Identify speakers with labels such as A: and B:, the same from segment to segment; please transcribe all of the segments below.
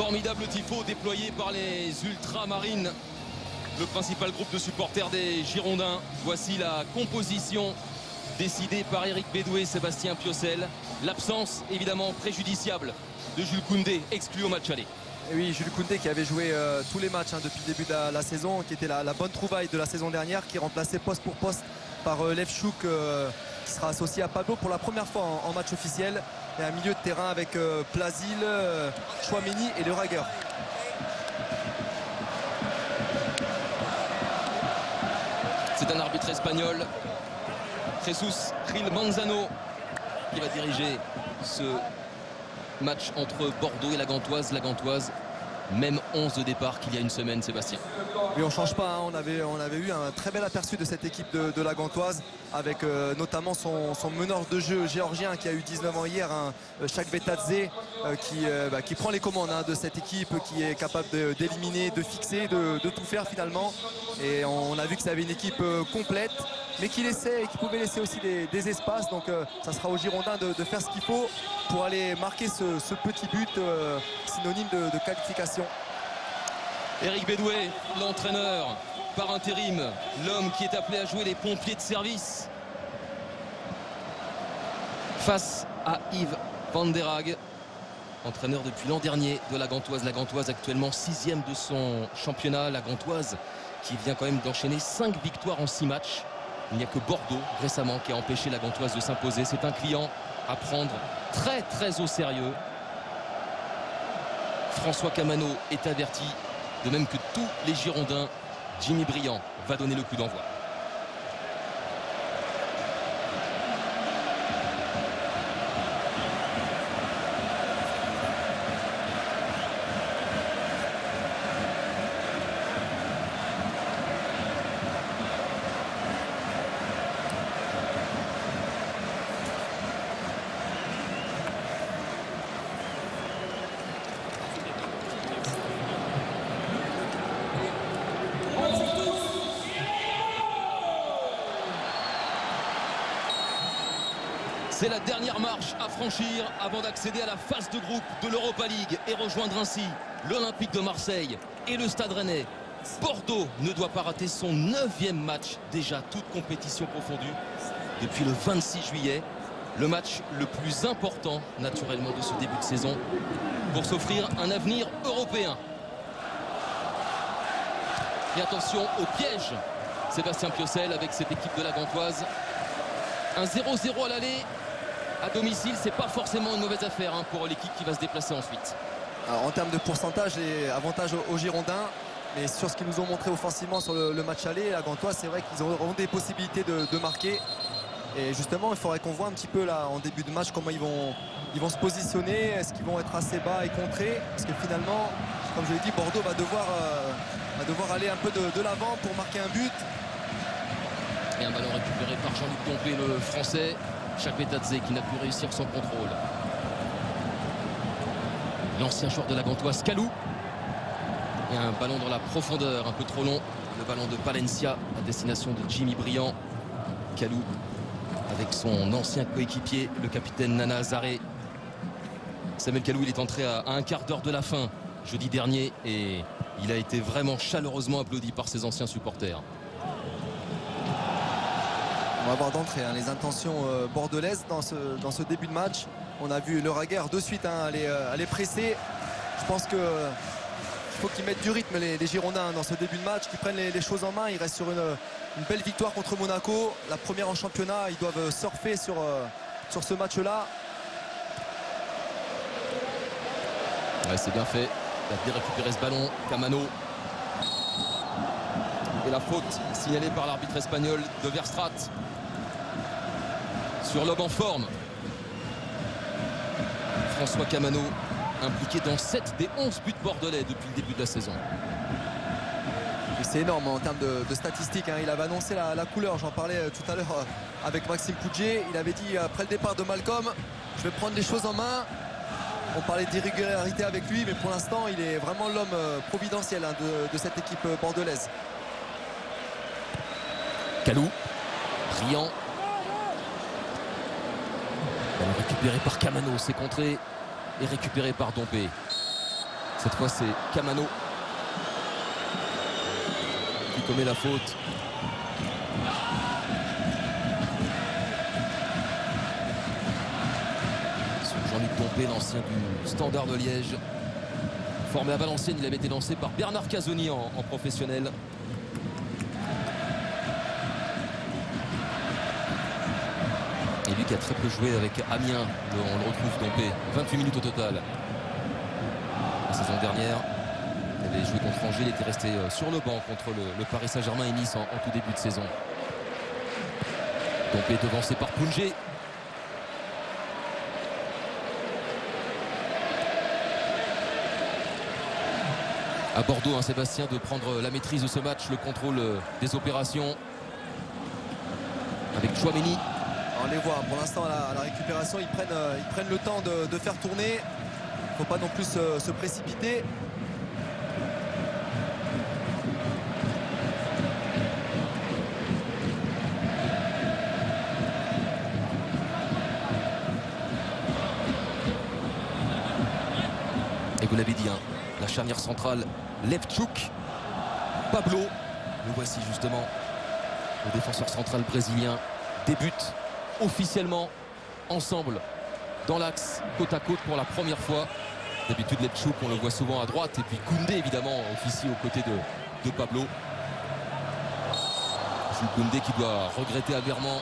A: Formidable tifo déployé par les ultramarines, le principal groupe de supporters des Girondins. Voici la composition décidée par Eric Bédoué et Sébastien Piocel. L'absence évidemment préjudiciable de Jules Koundé, exclu au match aller.
B: Et oui, Jules Koundé qui avait joué tous les matchs depuis le début de la saison, qui était la bonne trouvaille de la saison dernière, qui remplaçait poste pour poste par Lev Chouk, qui sera associé à Pablo pour la première fois en match officiel. Et un milieu de terrain avec Plasil, Chouameni et Le Ragueur.
A: C'est un arbitre espagnol, Jesus Gil Manzano, qui va diriger ce match entre Bordeaux et la Gantoise. La Gantoise, même 11 de départ qu'il y a une semaine, Sébastien.
B: Oui, on ne change pas, hein. On avait eu un très bel aperçu de cette équipe de la Gantoise, avec notamment son meneur de jeu géorgien qui a eu 19 ans hier, hein, Chak Betadze, qui prend les commandes, hein, de cette équipe, qui est capable d'éliminer, de fixer, de tout faire finalement. Et on a vu que ça avait une équipe complète, mais qui pouvait laisser aussi des espaces. Donc ça sera aux Girondins de faire ce qu'il faut pour aller marquer ce petit but synonyme de qualification.
A: Eric Bédoué, l'entraîneur par intérim, l'homme qui est appelé à jouer les pompiers de service face à Yves Van der Haag, entraîneur depuis l'an dernier de la Gantoise. La Gantoise actuellement 6e de son championnat. La Gantoise qui vient quand même d'enchaîner 5 victoires en 6 matchs. Il n'y a que Bordeaux récemment qui a empêché la Gantoise de s'imposer. C'est un client à prendre très très au sérieux. François Camano est averti, de même que tous les Girondins. Jimmy Briand va donner le coup d'envoi. C'est la dernière marche à franchir avant d'accéder à la phase de groupe de l'Europa League et rejoindre ainsi l'Olympique de Marseille et le Stade Rennais. Bordeaux ne doit pas rater son 9e match, déjà toute compétition confondue, depuis le 26 juillet. Le match le plus important naturellement de ce début de saison pour s'offrir un avenir européen. Et attention au piège, Sébastien Piocel avec cette équipe de la Gantoise. Un 0-0 à l'aller. À domicile, c'est pas forcément une mauvaise affaire, hein, pour l'équipe qui va se déplacer ensuite.
B: Alors, en termes de pourcentage, les avantages aux Girondins, mais sur ce qu'ils nous ont montré offensivement sur le match aller, la Gantoise, c'est vrai qu'ils auront des possibilités de marquer. Et justement, il faudrait qu'on voit un petit peu là en début de match comment ils vont se positionner. Est-ce qu'ils vont être assez bas et contrés? Parce que finalement, comme je l'ai dit, Bordeaux va devoir aller un peu de l'avant pour marquer un but.
A: Et un ballon récupéré par Jean-Luc Dompé, le français. Chak Betadze qui n'a pu réussir son contrôle. L'ancien joueur de la Gantoise, Kalou. Et un ballon dans la profondeur, un peu trop long. Le ballon de Palencia à destination de Jimmy Briand. Kalou avec son ancien coéquipier, le capitaine Nana Hazaré. Samuel Kalou, il est entré à un quart d'heure de la fin jeudi dernier et il a été vraiment chaleureusement applaudi par ses anciens supporters.
B: On va voir d'entrée, hein, les intentions bordelaises dans ce début de match. On a vu Le Ragueur de suite, hein, aller presser. Je pense qu'il faut qu'ils mettent du rythme, les Girondins, dans ce début de match, qu'ils prennent les choses en main. Ils restent sur une belle victoire contre Monaco, la première en championnat. Ils doivent surfer sur ce match-là.
A: Ouais, c'est bien fait. Il a bien récupéré ce ballon, Camano. Et la faute signalée par l'arbitre espagnol de Verstraat sur l'homme en forme. François Camano impliqué dans 7 des 11 buts bordelais depuis le début de la saison.
B: C'est énorme en termes de statistiques, hein. Il avait annoncé la couleur, j'en parlais tout à l'heure avec Maxime Coudjé. Il avait dit après le départ de Malcolm, je vais prendre les choses en main. On parlait d'irrégularité avec lui, mais pour l'instant il est vraiment l'homme providentiel, hein, de cette équipe bordelaise.
A: Kalou, brillant. Récupéré par Camano, c'est contré et récupéré par Dompé. Cette fois, c'est Kamano qui commet la faute. Jean-Luc Dompé, l'ancien du Standard de Liège. Formé à Valenciennes, il avait été lancé par Bernard Casoni en professionnel. Et lui qui a très peu joué avec Amiens, on le retrouve Dompé. 28 minutes au total. La saison dernière, il avait joué contre Angers, il était resté sur le banc contre le Paris Saint-Germain et Nice en tout début de saison. Dompé devancé par Poungé. À Bordeaux, hein, Sébastien, de prendre la maîtrise de ce match, le contrôle des opérations avec Chouameni.
B: On les voit pour l'instant à la récupération, ils prennent le temps de faire tourner. Il ne faut pas non plus se précipiter.
A: Et vous l'avez dit, hein, la charnière centrale, Levchuk, Pablo. Le voici justement, le défenseur central brésilien débute officiellement ensemble dans l'axe, côte à côte pour la première fois. D'habitude, Levchuk, on le voit souvent à droite. Et puis Koundé, évidemment, officie aux côtés de Pablo. Jules Koundé qui doit regretter amèrement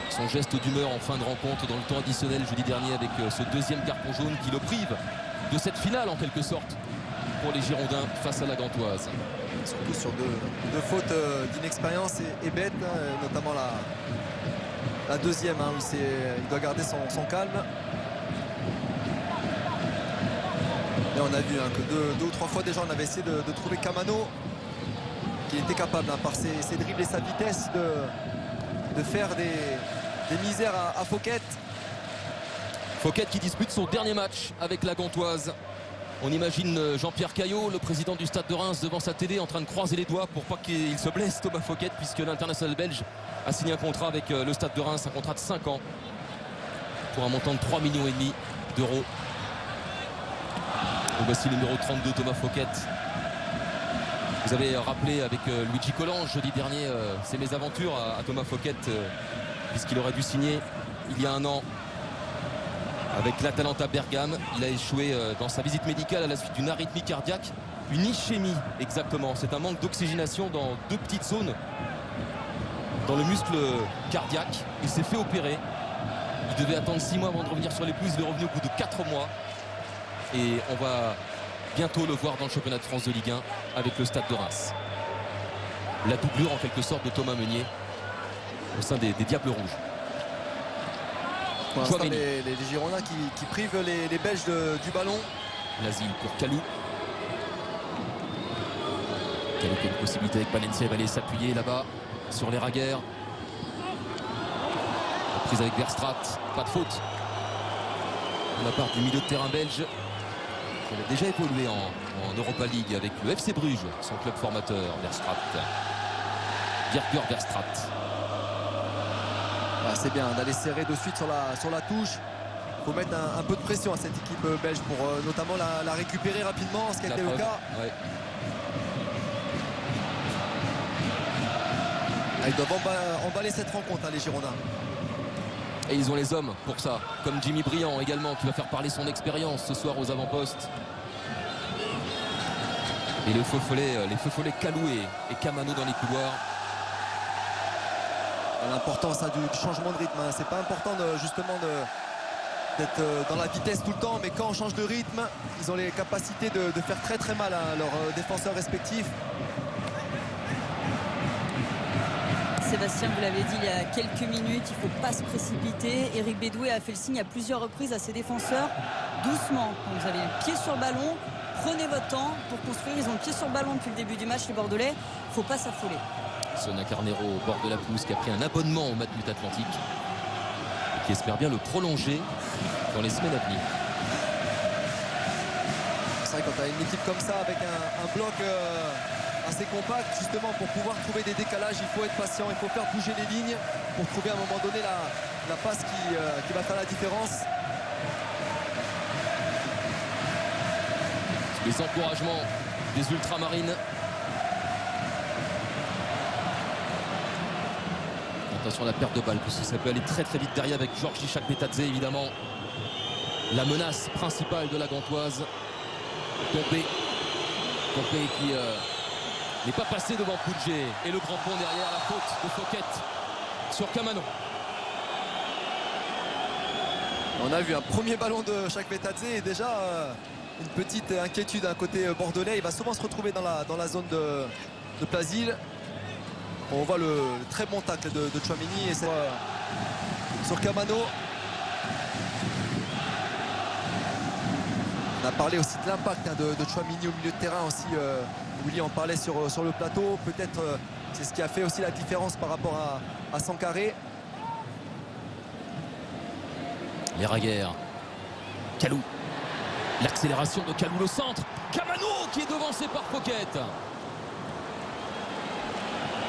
A: son geste d'humeur en fin de rencontre dans le temps additionnel jeudi dernier avec ce deuxième carton jaune qui le prive de cette finale en quelque sorte pour les Girondins face à la Gantoise.
B: Surtout sur deux fautes d'inexpérience et bêtes, hein, notamment la deuxième, hein, où il doit garder son calme. Et on a vu, hein, que deux ou trois fois déjà on avait essayé de trouver Kamano, qui était capable, hein, par ses dribbles et sa vitesse, de faire des misères à Fouquet.
A: Fouquet qui dispute son dernier match avec la Gantoise. On imagine Jean-Pierre Caillot, le président du Stade de Reims, devant sa télé en train de croiser les doigts pour pas qu'il se blesse, Thomas Fouquet, puisque l'international belge a signé un contrat avec le Stade de Reims, un contrat de 5 ans pour un montant de 3,5 millions d'euros. Voici le numéro 32, Thomas Fouquet. Vous avez rappelé avec Luigi Collange jeudi dernier ses mésaventures à Thomas Fouquet, puisqu'il aurait dû signer il y a un an avec l'Atalanta Bergame. Il a échoué dans sa visite médicale à la suite d'une arythmie cardiaque, une ischémie exactement. C'est un manque d'oxygénation dans deux petites zones dans le muscle cardiaque. Il s'est fait opérer. Il devait attendre 6 mois avant de revenir sur les pelouses. Il est revenu au bout de 4 mois. Et on va bientôt le voir dans le championnat de France de Ligue 1 avec le Stade de Reims. La doublure en quelque sorte de Thomas Meunier au sein des Diables Rouges.
B: Pour l'instant, les Girondins qui privent les Belges du ballon.
A: L'asile pour Kalou. Kalou qui a une possibilité avec Valencia, il va aller s'appuyer là-bas sur les Raguères. Prise avec Verstraat, pas de faute de la part du milieu de terrain belge. Il a déjà évolué en Europa League avec le FC Bruges, son club formateur. Verstraat, Birger Verstraat.
B: Ah, c'est bien d'aller serrer de suite sur la touche. Il faut mettre un peu de pression à cette équipe belge pour notamment la récupérer rapidement, ce qui a été le cas.
A: Ouais.
B: Ah, ils doivent emballer cette rencontre, hein, les Girondins.
A: Et ils ont les hommes pour ça, comme Jimmy Briand également, qui va faire parler son expérience ce soir aux avant-postes. Et les feux follets Kalou et Kamano dans les couloirs.
B: L'importance, hein, du changement de rythme, hein. C'est pas important justement d'être dans la vitesse tout le temps, mais quand on change de rythme, ils ont les capacités de faire très très mal à leurs défenseurs respectifs.
C: Sébastien, vous l'avez dit il y a quelques minutes, il ne faut pas se précipiter. Eric Bédoué a fait le signe à plusieurs reprises à ses défenseurs. Doucement, quand vous avez le pied sur le ballon, prenez votre temps pour construire. Ils ont le pied sur le ballon depuis le début du match, les Bordelais. Il ne faut pas s'affoler.
A: Sonia Carnero au bord de la pelouse qui a pris un abonnement au Matmut Atlantique et qui espère bien le prolonger dans les semaines à venir.
B: C'est vrai, quand tu as une équipe comme ça avec un bloc assez compact, justement pour pouvoir trouver des décalages, il faut être patient, il faut faire bouger les lignes pour trouver à un moment donné la passe qui va faire la différence.
A: Les encouragements des ultramarines. Attention à la perte de balle, parce que ça peut aller très très vite derrière avec Georgi Chakvetadze, évidemment. La menace principale de la Gantoise. Dompé qui n'est pas passé devant Poudjé. Et le grand pont derrière, la faute de Fouquet sur Kamano.
B: On a vu un premier ballon de Chakvetadze et déjà une petite inquiétude d'un côté bordelais. Il va souvent se retrouver dans la zone de Plasil. On voit le très bon tacle de Tchouaméni et c'est sur Kamano. On a parlé aussi de l'impact de Tchouaméni au milieu de terrain aussi. Willy en parlait sur le plateau. Peut-être c'est ce qui a fait aussi la différence par rapport à Sankaré.
A: Les Raguer. Kalou. L'accélération de Kalou, le centre. Kamano qui est devancé par Fouquet.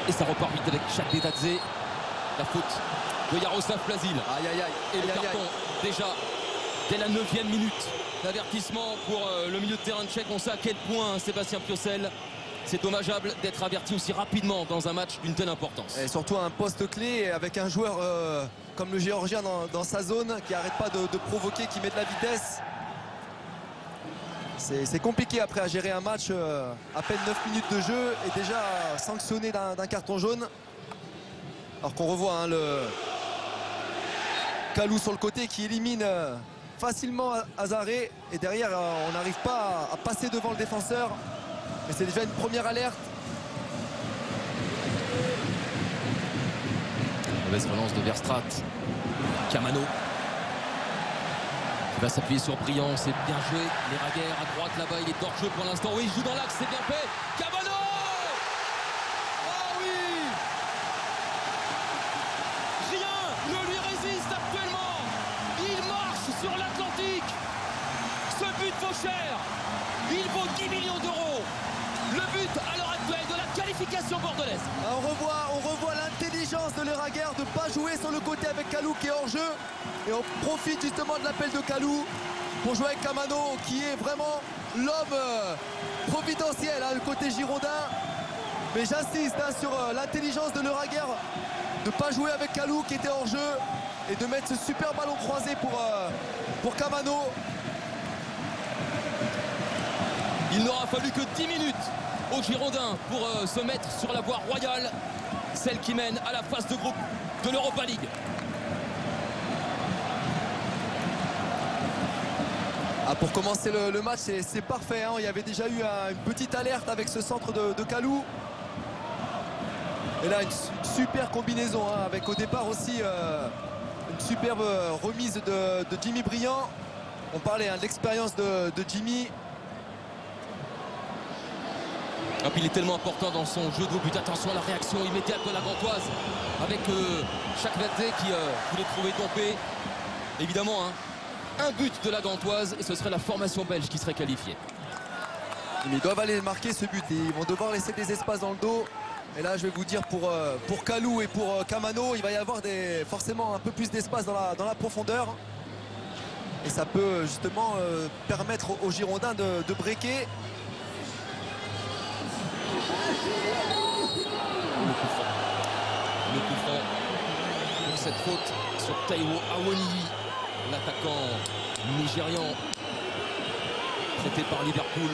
A: Et ça repart vite avec Chakvetadze. La faute de Yaroslav Plasil.
B: Aïe aïe aïe.
A: Et le carton déjà dès la 9e minute. L'avertissement pour le milieu de terrain tchèque. On sait à quel point Sébastien Piocel, c'est dommageable d'être averti aussi rapidement dans un match d'une telle importance.
B: Et surtout un poste clé avec un joueur comme le Géorgien dans sa zone qui n'arrête pas de provoquer, qui met de la vitesse. C'est compliqué après à gérer un match, à peine 9 minutes de jeu et déjà sanctionné d'un carton jaune. Alors qu'on revoit hein, le Kalou sur le côté qui élimine facilement Azaré et derrière on n'arrive pas à passer devant le défenseur. Mais c'est déjà une première alerte.
A: Mauvaise relance de Verstraat. Kamano qui va s'appuyer sur Briand, c'est bien joué. Les Raguer à droite là-bas, il est hors jeu pour l'instant. Oui, il joue dans l'axe, c'est bien fait. Kamano! Oh oui! Rien ne lui résiste actuellement. Il marche sur l'Atlantique. Ce but vaut cher. Il vaut 10 millions d'euros. Le but à l'heure actuelle de la qualification bordelaise.
B: On revoit l'intelligence de l'Eraguer de ne pas jouer sur le côté avec Kalou qui est hors jeu. Et on profite justement de l'appel de Kalou pour jouer avec Kamano qui est vraiment l'homme providentiel, hein, le côté girondin. Mais j'insiste hein, sur l'intelligence de l'Eraguer de ne pas jouer avec Kalou qui était hors jeu et de mettre ce super ballon croisé pour Kamano.
A: Il n'aura fallu que 10 minutes aux Girondins pour se mettre sur la voie royale, celle qui mène à la phase de groupe de l'Europa League.
B: Ah, pour commencer le match, c'est parfait. Hein. Il y avait déjà eu une petite alerte avec ce centre de Kalou. Et là, une super combinaison hein, avec au départ aussi une superbe remise de Jimmy Briand. On parlait hein, de l'expérience de Jimmy.
A: Ah, puis il est tellement important dans son jeu de haut but. Attention à la réaction immédiate de la Gantoise avec Chakvetadze qui voulait trouver Dompé. Évidemment, hein, un but de la Gantoise et ce serait la formation belge qui serait qualifiée.
B: Ils doivent aller marquer ce but et ils vont devoir laisser des espaces dans le dos. Et là, je vais vous dire, pour Kalou et pour Kamano, il va y avoir forcément un peu plus d'espace dans la profondeur. Et ça peut justement permettre aux Girondins de breaker.
A: Le coup franc pour cette faute sur Taiwo Awoniyi, l'attaquant nigérian traité par Liverpool.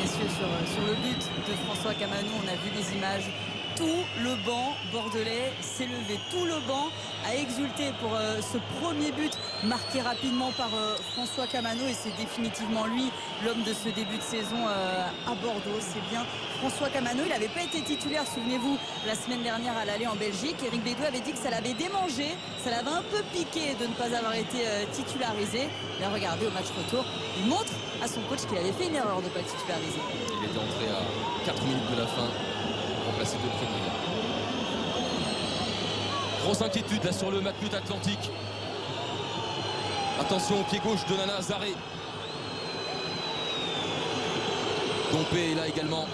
C: Messieurs, sur le but de François Kamano, on a vu les images. Tout le banc bordelais s'est levé, tout le banc a exulté pour ce premier but marqué rapidement par François Kamano et c'est définitivement lui l'homme de ce début de saison à Bordeaux. C'est bien François Kamano, il n'avait pas été titulaire, souvenez-vous, la semaine dernière à l'aller en Belgique. Eric Bédoué avait dit que ça l'avait démangé, ça l'avait un peu piqué de ne pas avoir été titularisé. Là, regardez, au match retour, il montre à son coach qu'il avait fait une erreur de ne pas le titulariser.
A: Il était entré à 4 minutes de la fin. Remplacé de Prébriand. Grosse inquiétude là sur le Matmut Atlantique. Attention au pied gauche de Nana Zaré. Dompé est là également.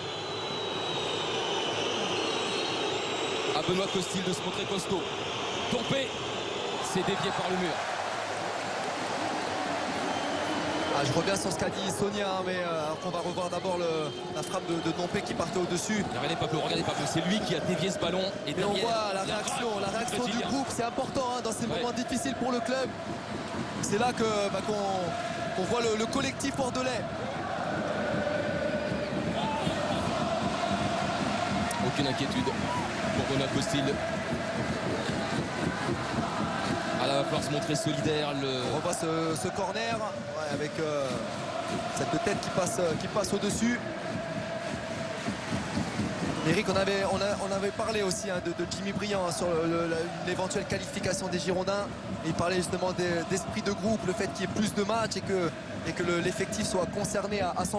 A: À Benoît Costil de se montrer costaud. Dompé, c'est dévié par le mur.
B: Je reviens sur ce qu'a dit Sonia, hein, mais on va revoir d'abord la frappe de Dompé qui partait au-dessus.
A: Regardez Pablo, c'est lui qui a dévié ce ballon. Et
B: on voit la réaction du groupe, c'est important hein, dans ces moments difficiles pour le club. C'est là qu'on voit le collectif bordelais.
A: Aucune inquiétude pour Benoît Costil. Ah là, il va falloir se montrer solidaire.
B: On revoit ce corner avec cette tête qui passe au-dessus. Eric, on avait parlé aussi hein, de Jimmy Briand hein, sur l'éventuelle qualification des Girondins. Et il parlait justement d'esprit de groupe, le fait qu'il y ait plus de matchs et que l'effectif soit concerné à 100%.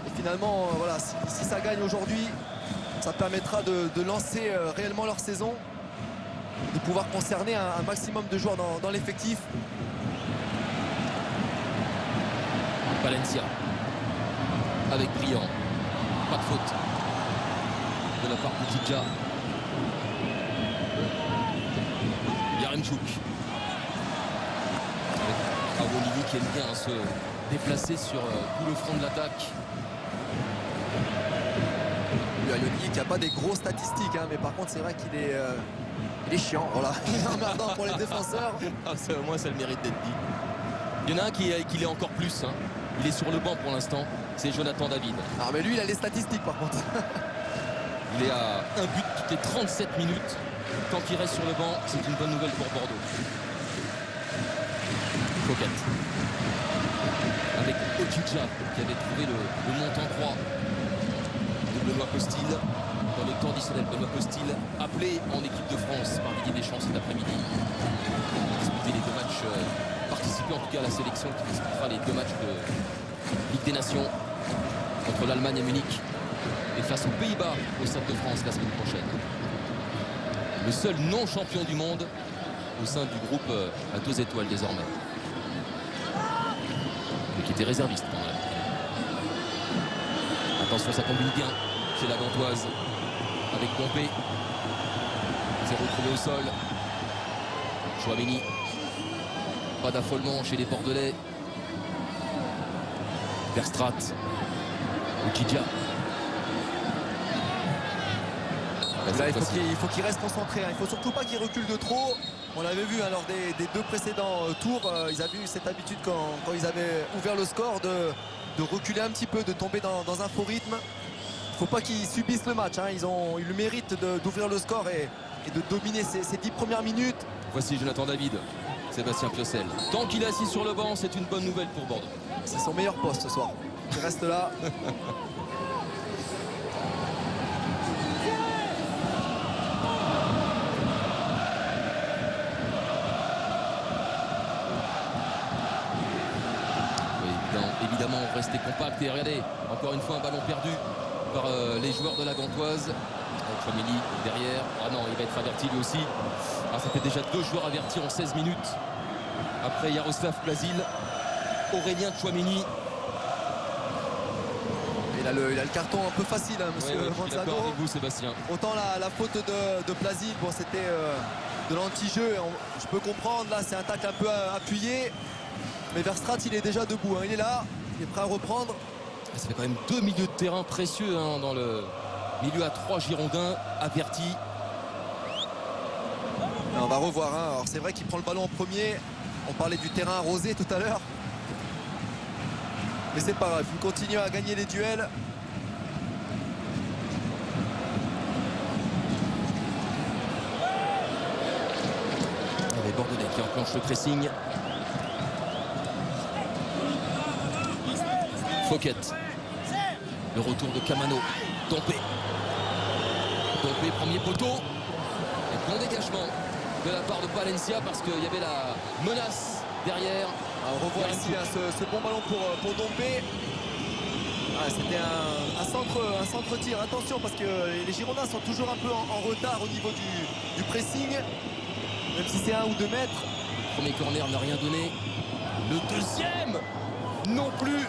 B: Et finalement, voilà, si ça gagne aujourd'hui, ça permettra de lancer réellement leur saison, de pouvoir concerner un maximum de joueurs dans l'effectif.
A: Valencia avec Briand, pas de faute de la part de Tidja. Yaremchuk avec Awolili qui aime bien se déplacer sur tout le front de l'attaque.
B: Awolili qui n'a pas des grosses statistiques hein, mais par contre c'est vrai qu'il est chiant, voilà. Il est emmerdant pour les défenseurs.
A: Au moins ça le mérite d'être dit. Il y en a un qui l'est encore plus hein. Il est sur le banc pour l'instant, c'est Jonathan David.
B: Ah mais lui il a les statistiques par contre.
A: Il est à un but toutes les 37 minutes. Tant qu'il reste sur le banc, c'est une bonne nouvelle pour Bordeaux. Coquette. Avec Otidja qui avait trouvé le montant droit de Benoît Costil. Dans le temps additionnel, Benoît Costil appelé en équipe de France par Didier Deschamps cet après-midi. Disputer les deux matchs, participer en tout cas à la sélection qui disputera les deux matchs de Ligue des Nations contre l'Allemagne à Munich et face aux Pays-Bas au Stade de France la semaine prochaine. Le seul non-champion du monde au sein du groupe à 2 étoiles désormais. Mais qui était réserviste pendant la Coupe. Attention, ça combine bien chez la Gantoise avec Dompé. C'est retrouvé au sol. Chouameni. Pas d'affolement chez les Bordelais. Verstrat. Okidja.
B: Là, il faut qu'il reste concentré. Hein. Il ne faut surtout pas qu'il recule de trop. On l'avait vu hein, lors des deux précédents tours. Ils avaient eu cette habitude quand ils avaient ouvert le score de reculer un petit peu, de tomber dans un faux rythme. Il ne faut pas qu'ils subissent le match. Hein. Ils ont eu le mérite d'ouvrir le score et de dominer ces 10 premières minutes.
A: Voici Jonathan David, Sébastien Piocel. Tant qu'il est assis sur le banc, c'est une bonne nouvelle pour Bordeaux.
B: C'est son meilleur poste ce soir. Il reste là.
A: Évidemment, rester compact et regardez, encore une fois un ballon perdu par les joueurs de la Gantoise. Chouameni derrière. Ah non, il va être averti lui aussi. Ah, ça fait déjà 2 joueurs avertis en 16 minutes. Après Yaroslav Plazil, Aurélien Chouameni.
B: Il a le carton un peu facile, hein, monsieur Manzano.
A: Je suis d'accord avec vous, Sébastien.
B: Autant la faute de Plazil, bon, c'était de l'anti-jeu. Je peux comprendre, là, c'est un tacle un peu appuyé. Mais Verstrat, il est déjà debout. Hein. Il est là, il est prêt à reprendre.
A: Ça fait quand même 2 milieux de terrain précieux hein, dans le milieu à 3 Girondins avertis.
B: On va revoir. Hein. Alors c'est vrai qu'il prend le ballon en premier. On parlait du terrain arrosé tout à l'heure. Mais c'est pas grave. Il continue à gagner les duels.
A: Les Bordelais qui enclenchent le pressing. Fouquet. Le retour de Camano. Dompé. Dompé, premier poteau. Et bon dégagement de la part de Valencia parce qu'il y avait la menace derrière.
B: On revoit ici hein, ce bon ballon pour Dompé. Ah, c'était un centre-tir. Attention parce que les Girondins sont toujours un peu en retard au niveau du pressing. Même si c'est 1 ou 2 mètres.
A: Premier corner n'a rien donné. Le deuxième non plus.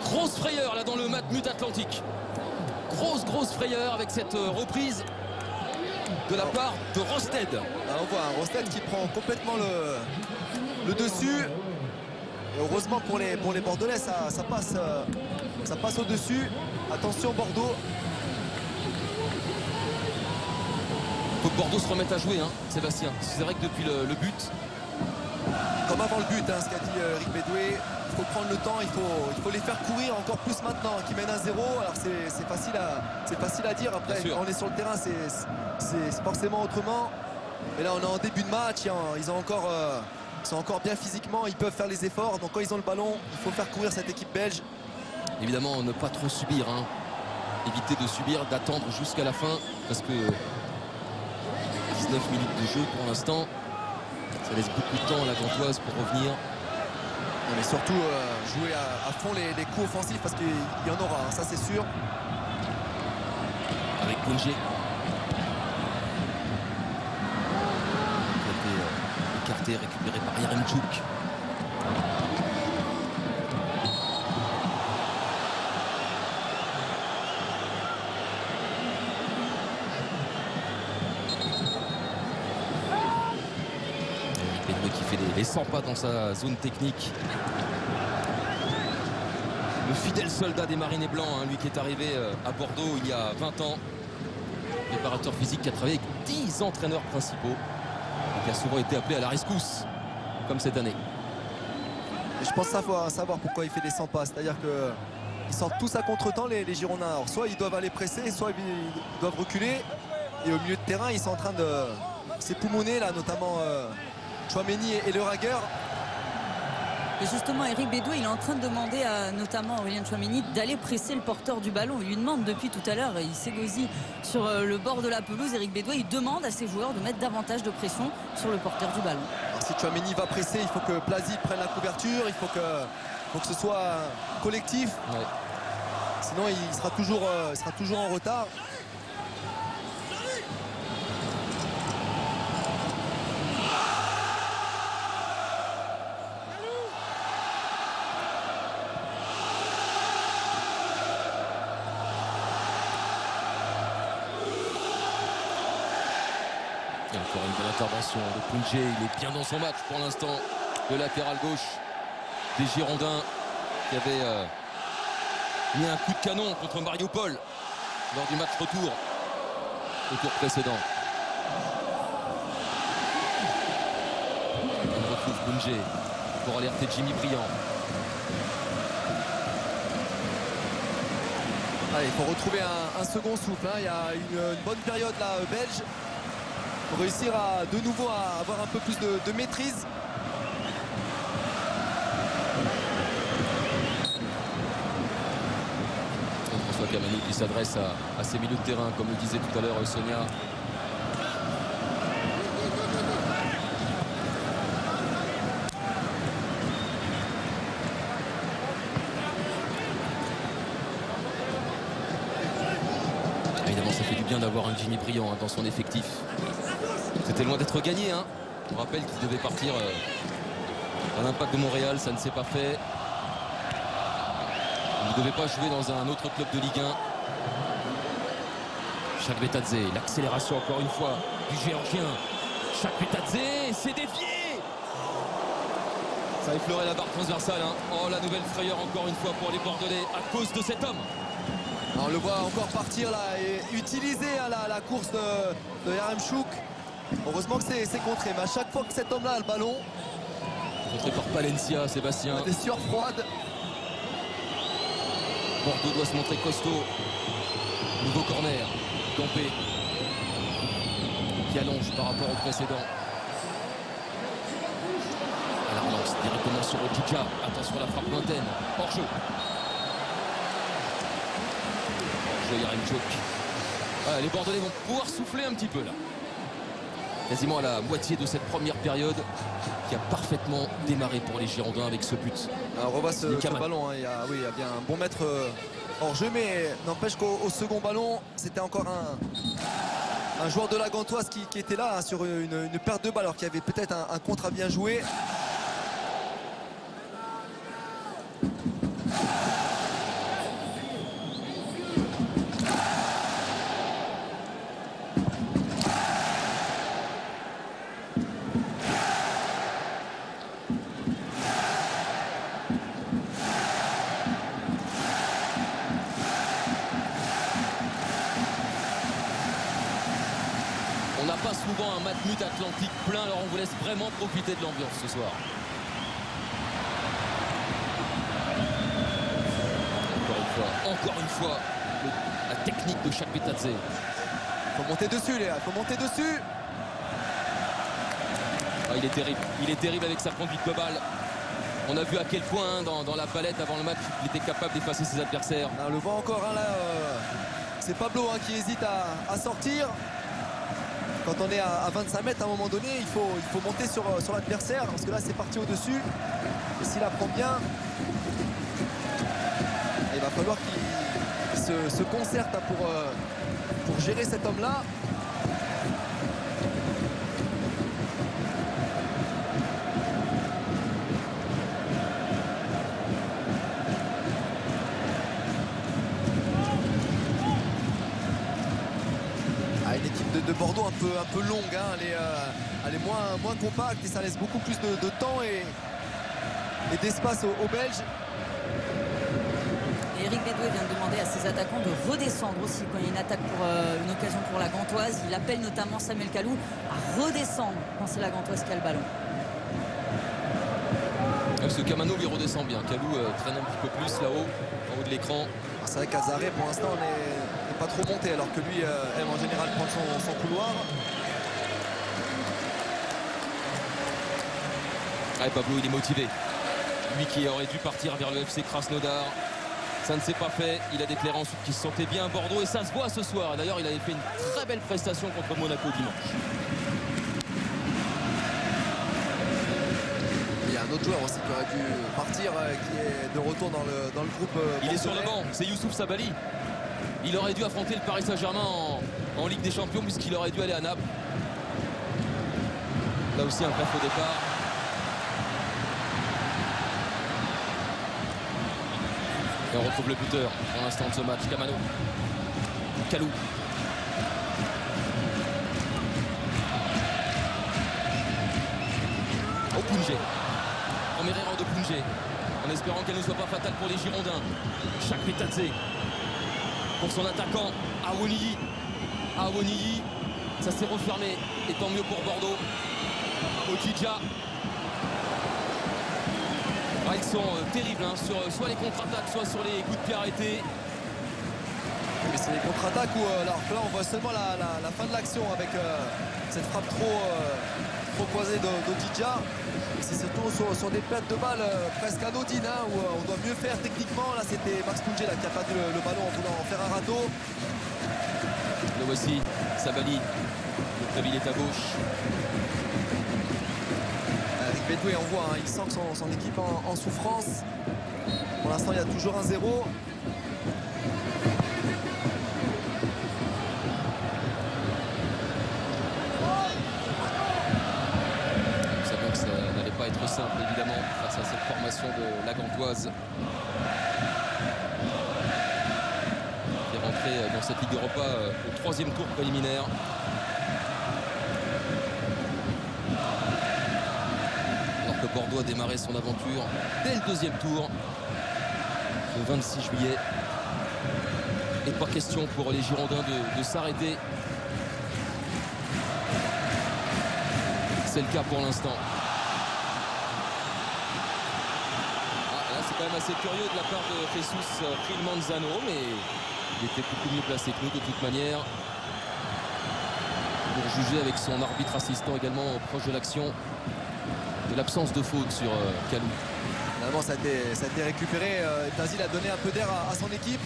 A: Grosse frayeur là dans le Matmut Atlantique. Grosse frayeur avec cette reprise de la part de Rosted.
B: On voit un Rosted qui prend complètement le dessus. Et heureusement pour les Bordelais, ça passe au-dessus. Attention Bordeaux.
A: Faut que Bordeaux se remette à jouer, hein, Sébastien. C'est vrai que depuis le but,
B: Comme avant le but, hein, ce qu'a dit Eric Bédoué, il faut prendre le temps, il faut les faire courir encore plus maintenant, qui mènent à 0. Alors c'est facile à dire. Après, quand on est sur le terrain, c'est forcément autrement. Mais là, on est en début de match. Ils sont encore bien physiquement, ils peuvent faire les efforts. Donc quand ils ont le ballon, il faut faire courir cette équipe belge.
A: évidemment, ne pas trop subir, hein. Éviter de subir, d'attendre jusqu'à la fin, parce que 19 minutes de jeu pour l'instant, ça laisse beaucoup de temps à la Gantoise pour revenir.
B: Mais surtout jouer à fond les coups offensifs, parce qu'il y en aura, hein, ça c'est sûr.
A: Avec Bunje, qui a été écarté, récupéré par Yaremchuk. Qui fait les 100 pas dans sa zone technique. Le fidèle soldat des Marinés Blancs, hein, lui qui est arrivé à Bordeaux il y a 20 ans. Préparateur physique qui a travaillé avec 10 entraîneurs principaux et qui a souvent été appelé à la rescousse, comme cette année.
B: Et je pense savoir pourquoi il fait des 100 pas. C'est-à-dire qu'ils sortent tous à contre-temps, les Girondins. Alors, soit ils doivent aller presser, soit ils doivent reculer. Et au milieu de terrain, ils sont en train de s'époumoner, là, notamment Chouameni et Le Ragueur.
C: Et justement, Eric Bédoué, il est en train de demander à notamment Aurélien Chouameni d'aller presser le porteur du ballon. Il lui demande depuis tout à l'heure, il s'égosille sur le bord de la pelouse. Eric Bédoué, il demande à ses joueurs de mettre davantage de pression sur le porteur du ballon.
B: Alors, si Chouameni va presser, il faut que Plazy prenne la couverture, il faut que ce soit collectif.
A: Ouais.
B: Sinon, il sera toujours en retard.
A: Et encore une bonne intervention de Bunje. Il est bien dans son match pour l'instant. Le latéral gauche des Girondins qui avait mis un coup de canon contre Mariupol lors du match retour au tour précédent. On retrouve Bunje pour alerter Jimmy Briand.
B: Allez, il faut retrouver un second souffle, hein. Il y a une bonne période là belge pour réussir de nouveau à avoir un peu plus de maîtrise.
A: François Kameni qui s'adresse à ses milieux de terrain, comme le disait tout à l'heure Sonia. Évidemment, ça fait du bien d'avoir un Jimmy Briand, hein, dans son effectif. C'était loin d'être gagné, hein. On rappelle qu'il devait partir à l'Impact de Montréal, ça ne s'est pas fait. Il ne devait pas jouer dans un autre club de Ligue 1. Chakvetadze, l'accélération encore une fois du Géorgien. Chakvetadze, c'est dévié. Ça a effleuré la barre transversale, hein. Oh, la nouvelle frayeur encore une fois pour les Bordelais à cause de cet homme.
B: On le voit encore partir là et utiliser la course de Yaremchuk. Heureusement que c'est contré, mais à chaque fois que cet homme-là a le ballon,
A: Contré par Palencia, Sébastien.
B: des sueurs froides.
A: Bordeaux doit se montrer costaud. Nouveau corner. Dompé qui allonge par rapport au précédent. À la relance directement sur Ojuka. Attention à la frappe lointaine. Hors-jeu. Hors-jeu Yaremchuk. Ouais, les Bordelais vont pouvoir souffler un petit peu là. Quasiment à la moitié de cette première période qui a parfaitement démarré pour les Girondins avec ce but.
B: Alors on voit ce ballon, hein. Il y a bien un bon mètre hors jeu, mais n'empêche qu'au second ballon, c'était encore un joueur de la Gantoise qui était là, hein, sur une perte de balle, alors qu'il y avait peut-être un contre à bien jouer.
A: Azimut Atlantique plein, alors on vous laisse vraiment profiter de l'ambiance ce soir. Encore une fois, la technique de chaque Betadze.
B: Il faut monter dessus, Léa, il faut monter dessus.
A: Ah, il est terrible avec sa conduite de balle. On a vu à quel point dans la palette avant le match il était capable d'effacer ses adversaires.
B: On le voit encore là, c'est Pablo qui hésite à sortir. Quand on est à 25 mètres, à un moment donné, il faut monter sur l'adversaire, parce que là c'est parti au-dessus. Et s'il la prend bien, il va falloir qu'il se concerte pour gérer cet homme-là. Une équipe de Bordeaux un peu longue, hein. Elle est moins compacte et ça laisse beaucoup plus de temps et d'espace aux Belges.
C: Et Eric Bédoué vient de demander à ses attaquants de redescendre aussi quand il y a une attaque pour une occasion pour la Gantoise. Il appelle notamment Samuel Kalou à redescendre quand c'est la Gantoise qui a le ballon.
A: Parce que Camano lui redescend bien. Kalou traîne un petit peu plus là-haut, en haut de l'écran.
B: C'est vrai qu'Azaré pour l'instant n'est pas trop monté, alors que lui aime en général prendre son couloir.
A: Ouais, Pablo il est motivé. Lui qui aurait dû partir vers le FC Krasnodar, ça ne s'est pas fait. Il a déclaré ensuite qu'il se sentait bien à Bordeaux et ça se voit ce soir. D'ailleurs il avait fait une très belle prestation contre Monaco dimanche.
B: Il y a un autre joueur aussi qui aurait dû partir, qui est de retour dans le groupe.
A: Il est sur le banc, c'est Youssouf Sabali. Il aurait dû affronter le Paris Saint-Germain en Ligue des Champions puisqu'il aurait dû aller à Naples. Là aussi un bref au départ. Et on retrouve le buteur pour l'instant de ce match, Camano. Kalou. Au Punjé. Première erreur de Punjé. En espérant qu'elle ne soit pas fatale pour les Girondins. Chaque Betadze. Pour son attaquant, Awoniyi. Awoniyi. Ça s'est refermé. Et tant mieux pour Bordeaux. Okidja. Ah, ils sont terribles hein, sur soit les contre-attaques, soit sur les coups de pied arrêtés.
B: Mais c'est les contre-attaques où alors là on voit seulement la fin de l'action avec cette frappe trop croisée d'Okidja. C'est surtout sur des pertes de balles presque anodines hein, où on doit mieux faire techniquement. Là c'était Max Punjé qui a perdu le ballon en voulant en faire un râteau.
A: Le voici, Sabali. Le Préville est à gauche.
B: Eric Bédoué, on voit, hein, il sent que son équipe en souffrance. Pour l'instant, il y a toujours un 0.
A: Nous savions que ça n'allait pas être simple, évidemment, face à cette formation de la Gantoise. Qui est rentrée dans cette Ligue Europa au 3e tour préliminaire. Bordeaux a démarré son aventure dès le 2e tour le 26 juillet. Et pas question pour les Girondins de s'arrêter. C'est le cas pour l'instant. Là c'est quand même assez curieux de la part de Jesus Manzano, mais il était beaucoup mieux placé que nous de toute manière pour juger avec son arbitre assistant également proche de l'action. De l'absence de faute sur Kalou.
B: Finalement ça a été récupéré. Tazil a donné un peu d'air à son équipe.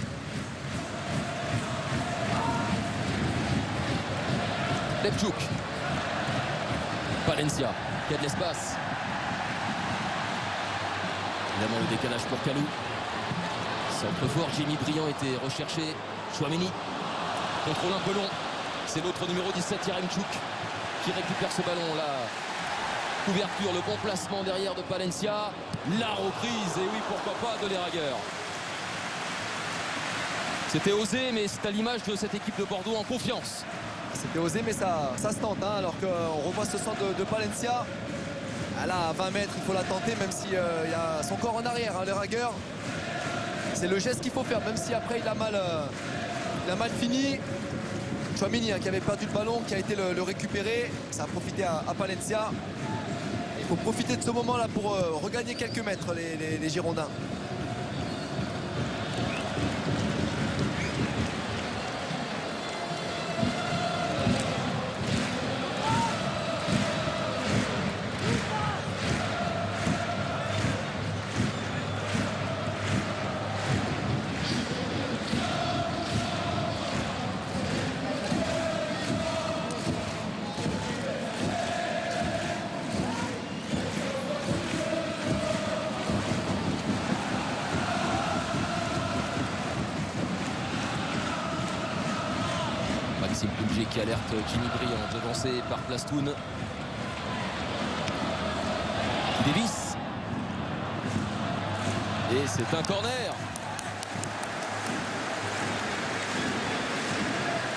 A: Lepchouk. Palencia qui a de l'espace. Évidemment le décalage pour Kalou. Centre fort, Jimmy Briand était recherché. Chouameni contrôle un peu long. C'est l'autre numéro 17, Yaremchuk, qui récupère ce ballon là. Couverture, le bon placement derrière de Palencia. La reprise, et oui, pourquoi pas de l'Eragueur. C'était osé, mais c'est à l'image de cette équipe de Bordeaux en confiance.
B: C'était osé, mais ça se tente, hein, alors qu'on revoit ce centre de Palencia. Là, à 20 mètres, il faut la tenter, même s'il y a son corps en arrière, hein, l'Eragueur. C'est le geste qu'il faut faire, même si après il a mal fini. Tchouaméni qui avait perdu le ballon, qui a été le récupérer. Ça a profité à Palencia. Il faut profiter de ce moment-là pour regagner quelques mètres, les Girondins.
A: Qui alerte Jimmy Briand, devancé par Plastoun. Davis. Et c'est un corner.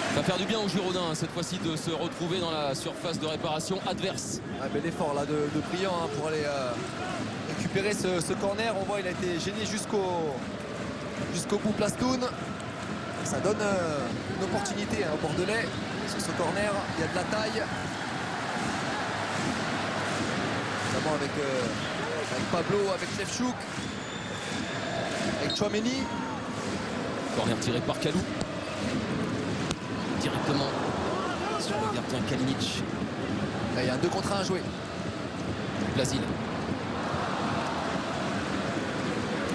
A: Ça va faire du bien aux Girondins cette fois-ci de se retrouver dans la surface de réparation adverse.
B: Ah, bel effort là de Briand pour aller récupérer ce corner. On voit il a été gêné jusqu'au bout Plastoun. Ça donne une opportunité au Bordelais. Sur ce corner, il y a de la taille. Notamment avec Pablo, avec Lefchouk, avec Tchouaméni.
A: Corner tiré par Kalou. Directement sur le gardien Kalinic.
B: Là, il y a un 2 contre 1 à jouer.
A: Blasil.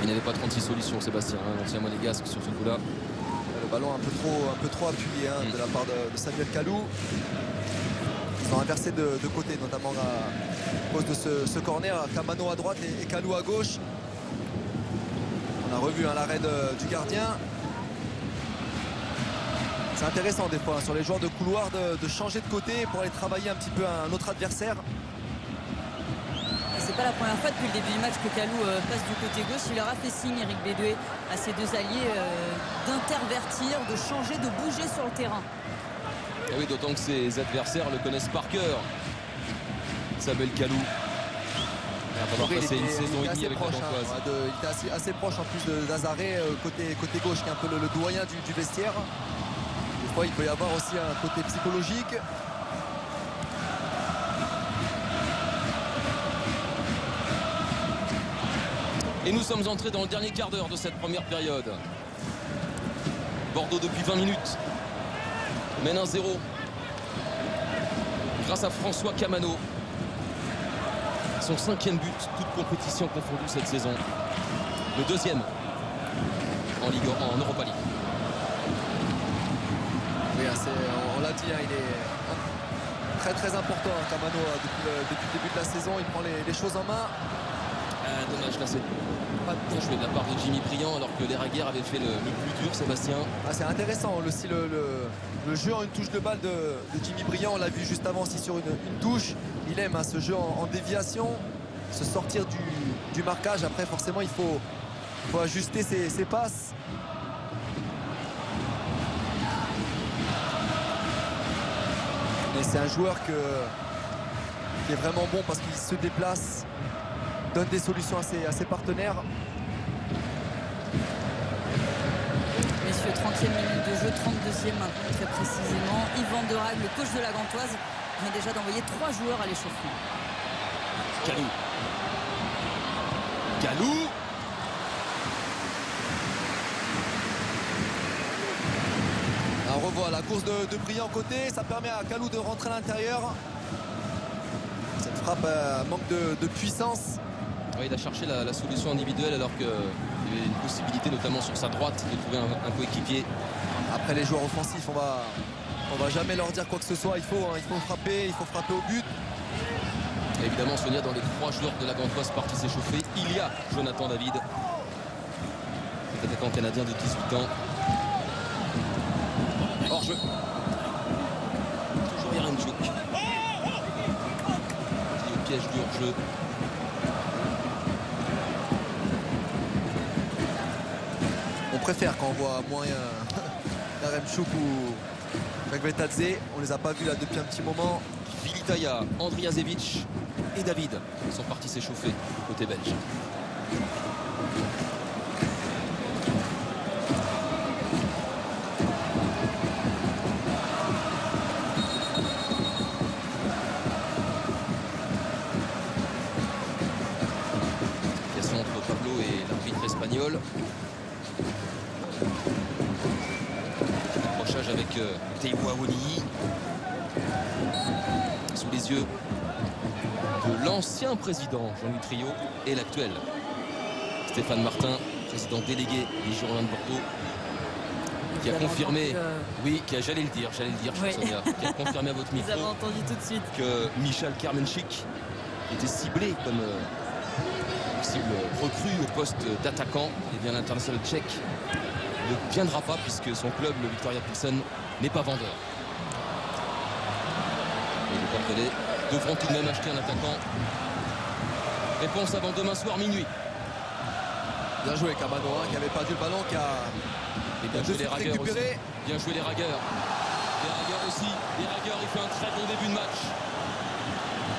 A: Il n'avait pas 36 solutions, Sébastien, l'ancien monégasque sur ce coup-là.
B: Le ballon un peu trop appuyé de la part de Samuel Kalou. Ils ont inversé de côté, notamment à cause de ce corner. Camano à droite et Kalou à gauche. On a revu l'arrêt du gardien. C'est intéressant des fois sur les joueurs de couloir de changer de côté pour aller travailler un petit peu un autre adversaire.
C: C'est pas la première fois depuis le début du match que Kalou passe du côté gauche. Il leur a fait signe, Eric Bédoué, à ses deux alliés d'intervertir, de changer, de bouger sur le terrain.
A: Et oui, d'autant que ses adversaires le connaissent par cœur. Samuel Kalou. Il va falloir passer une saison et demie avec la Gantoise.
B: Il était assez proche en plus d'Azaré côté gauche, qui est un peu le doyen du vestiaire. Des fois, il peut y avoir aussi un côté psychologique.
A: Et nous sommes entrés dans le dernier quart d'heure de cette première période. Bordeaux depuis 20 minutes mène 1-0 grâce à François Camano. Son 5e but, toute compétition confondue cette saison. Le 2e en Europa League.
B: Oui, on l'a dit, il est très très important, Camano, depuis le début de la saison. Il prend les choses en main.
A: Dommage, là c'est pas bien joué de la part de Jimmy Briand, alors que Leraguer avait fait le plus dur, Sébastien.
B: C'est intéressant aussi le jeu en une touche de balle de Jimmy Briand. On l'a vu juste avant aussi sur une touche. Il aime ce jeu en déviation, se sortir du marquage. Après forcément il faut ajuster ses passes. Et c'est un joueur qui est vraiment bon parce qu'il se déplace, donne des solutions à ses partenaires.
C: Messieurs, 30e minute de jeu, 32e maintenant très précisément. Yves Van der Haag, le coach de la Gantoise, vient déjà d'envoyer 3 joueurs à l'échauffement.
A: Kalou.
B: On revoit la course de Briand côté, ça permet à Kalou de rentrer à l'intérieur. Cette frappe manque de puissance.
A: Ouais, il a cherché la solution individuelle alors qu'il y avait une possibilité notamment sur sa droite de trouver un coéquipier.
B: Après les joueurs offensifs, on va jamais leur dire quoi que ce soit. Il faut frapper au but.
A: Et évidemment, Sonia, dans les 3 joueurs de la Gantoise partis s'échauffer, il y a Jonathan David, cet attaquant canadien de 18 ans. Hors jeu. Toujours Yaremchuk. Au piège du hors-jeu.
B: On préfère quand on voit moins Yaremchuk ou Megvetadze. On les a pas vus là depuis un petit moment.
A: Vilitaya, Andrijasevic et David sont partis s'échauffer côté belge. Paul. Accrochage avec Teiwa Woni. Sous les yeux de l'ancien président Jean-Louis Trio et l'actuel Stéphane Martin, président délégué des Girondins de Bordeaux, qui a confirmé, oui, j'allais le dire,
C: oui.
A: Sonia, qui a confirmé à votre micro.
C: Vous avez entendu tout de suite
A: Que Michal Kermenchik était ciblé comme cible recrue au poste d'attaquant. Et bien l'international tchèque ne viendra pas puisque son club, le Victoria Pilsen, n'est pas vendeur. Et les Bordelais devront tout de même acheter un attaquant. Réponse avant demain soir minuit.
B: Bien joué Camano, qui avait perdu le ballon, qui a
A: bien joué les ragueurs aussi. Bien joué les ragueurs. Les ragueurs aussi. Les ragueurs, il fait un très bon début de match.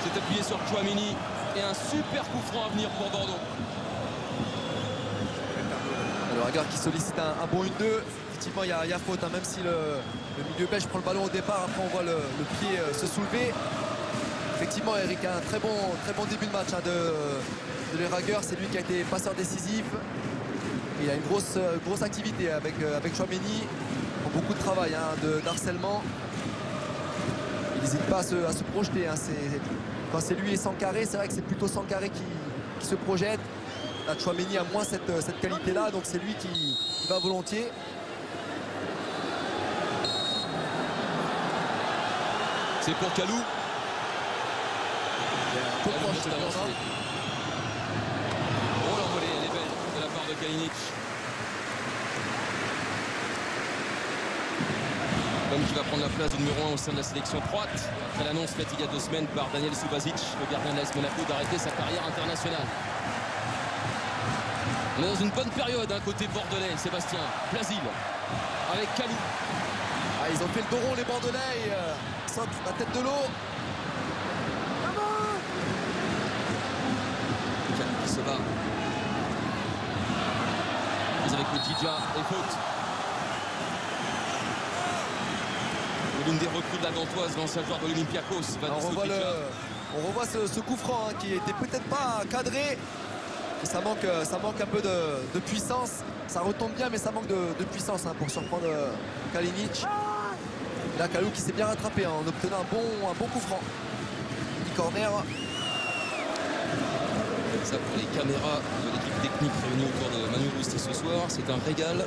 A: C'est appuyé sur Chouamini et un super coup franc à venir pour Bordeaux.
B: Le Ragueur qui sollicite un bon 1-2. Effectivement, il y a faute, même si le milieu belge prend le ballon au départ. Après, on voit le pied se soulever. Effectivement, Eric a un très bon début de match de les Ragueurs. C'est lui qui a été passeur décisif. Et il a une grosse activité avec Chouameni. Beaucoup de travail, d'harcèlement. Il n'hésite pas à se projeter. Quand c'est lui et Sankaré, c'est vrai que c'est plutôt Sankaré qui se projette. Là, Chouameni a moins cette qualité-là, donc c'est lui qui va volontiers.
A: C'est pour Kalou.
B: Trop proche,
A: oh, l'envolée, elle est belle de la part de Kalinic. Comme qui va prendre la place du numéro 1 au sein de la sélection croate, après l'annonce faite il y a 2 semaines par Daniel Subasic, le gardien de l'AS Monaco, d'arrêter sa carrière internationale. On est dans une bonne période, côté bordelais, Sébastien. Plasil, avec Kalou.
B: Ils ont fait le dos rond, les Bordelais. Ils sortent la tête de l'eau.
A: Kalou qui se bat. Mais avec le Djidja et faute. L'une des recrues de la Gantoise, l'ancien joueur de l'Olympiakos.
B: On revoit ce coup franc qui était peut-être pas cadré. Et ça manque un peu de puissance. Ça retombe bien, mais ça manque de puissance pour surprendre Kalinic. Là, Kalou qui s'est bien rattrapé en obtenant un bon coup franc. Petit corner.
A: Ça pour les caméras de l'équipe technique réunie autour de Manu Rousti ce soir, c'est un régal.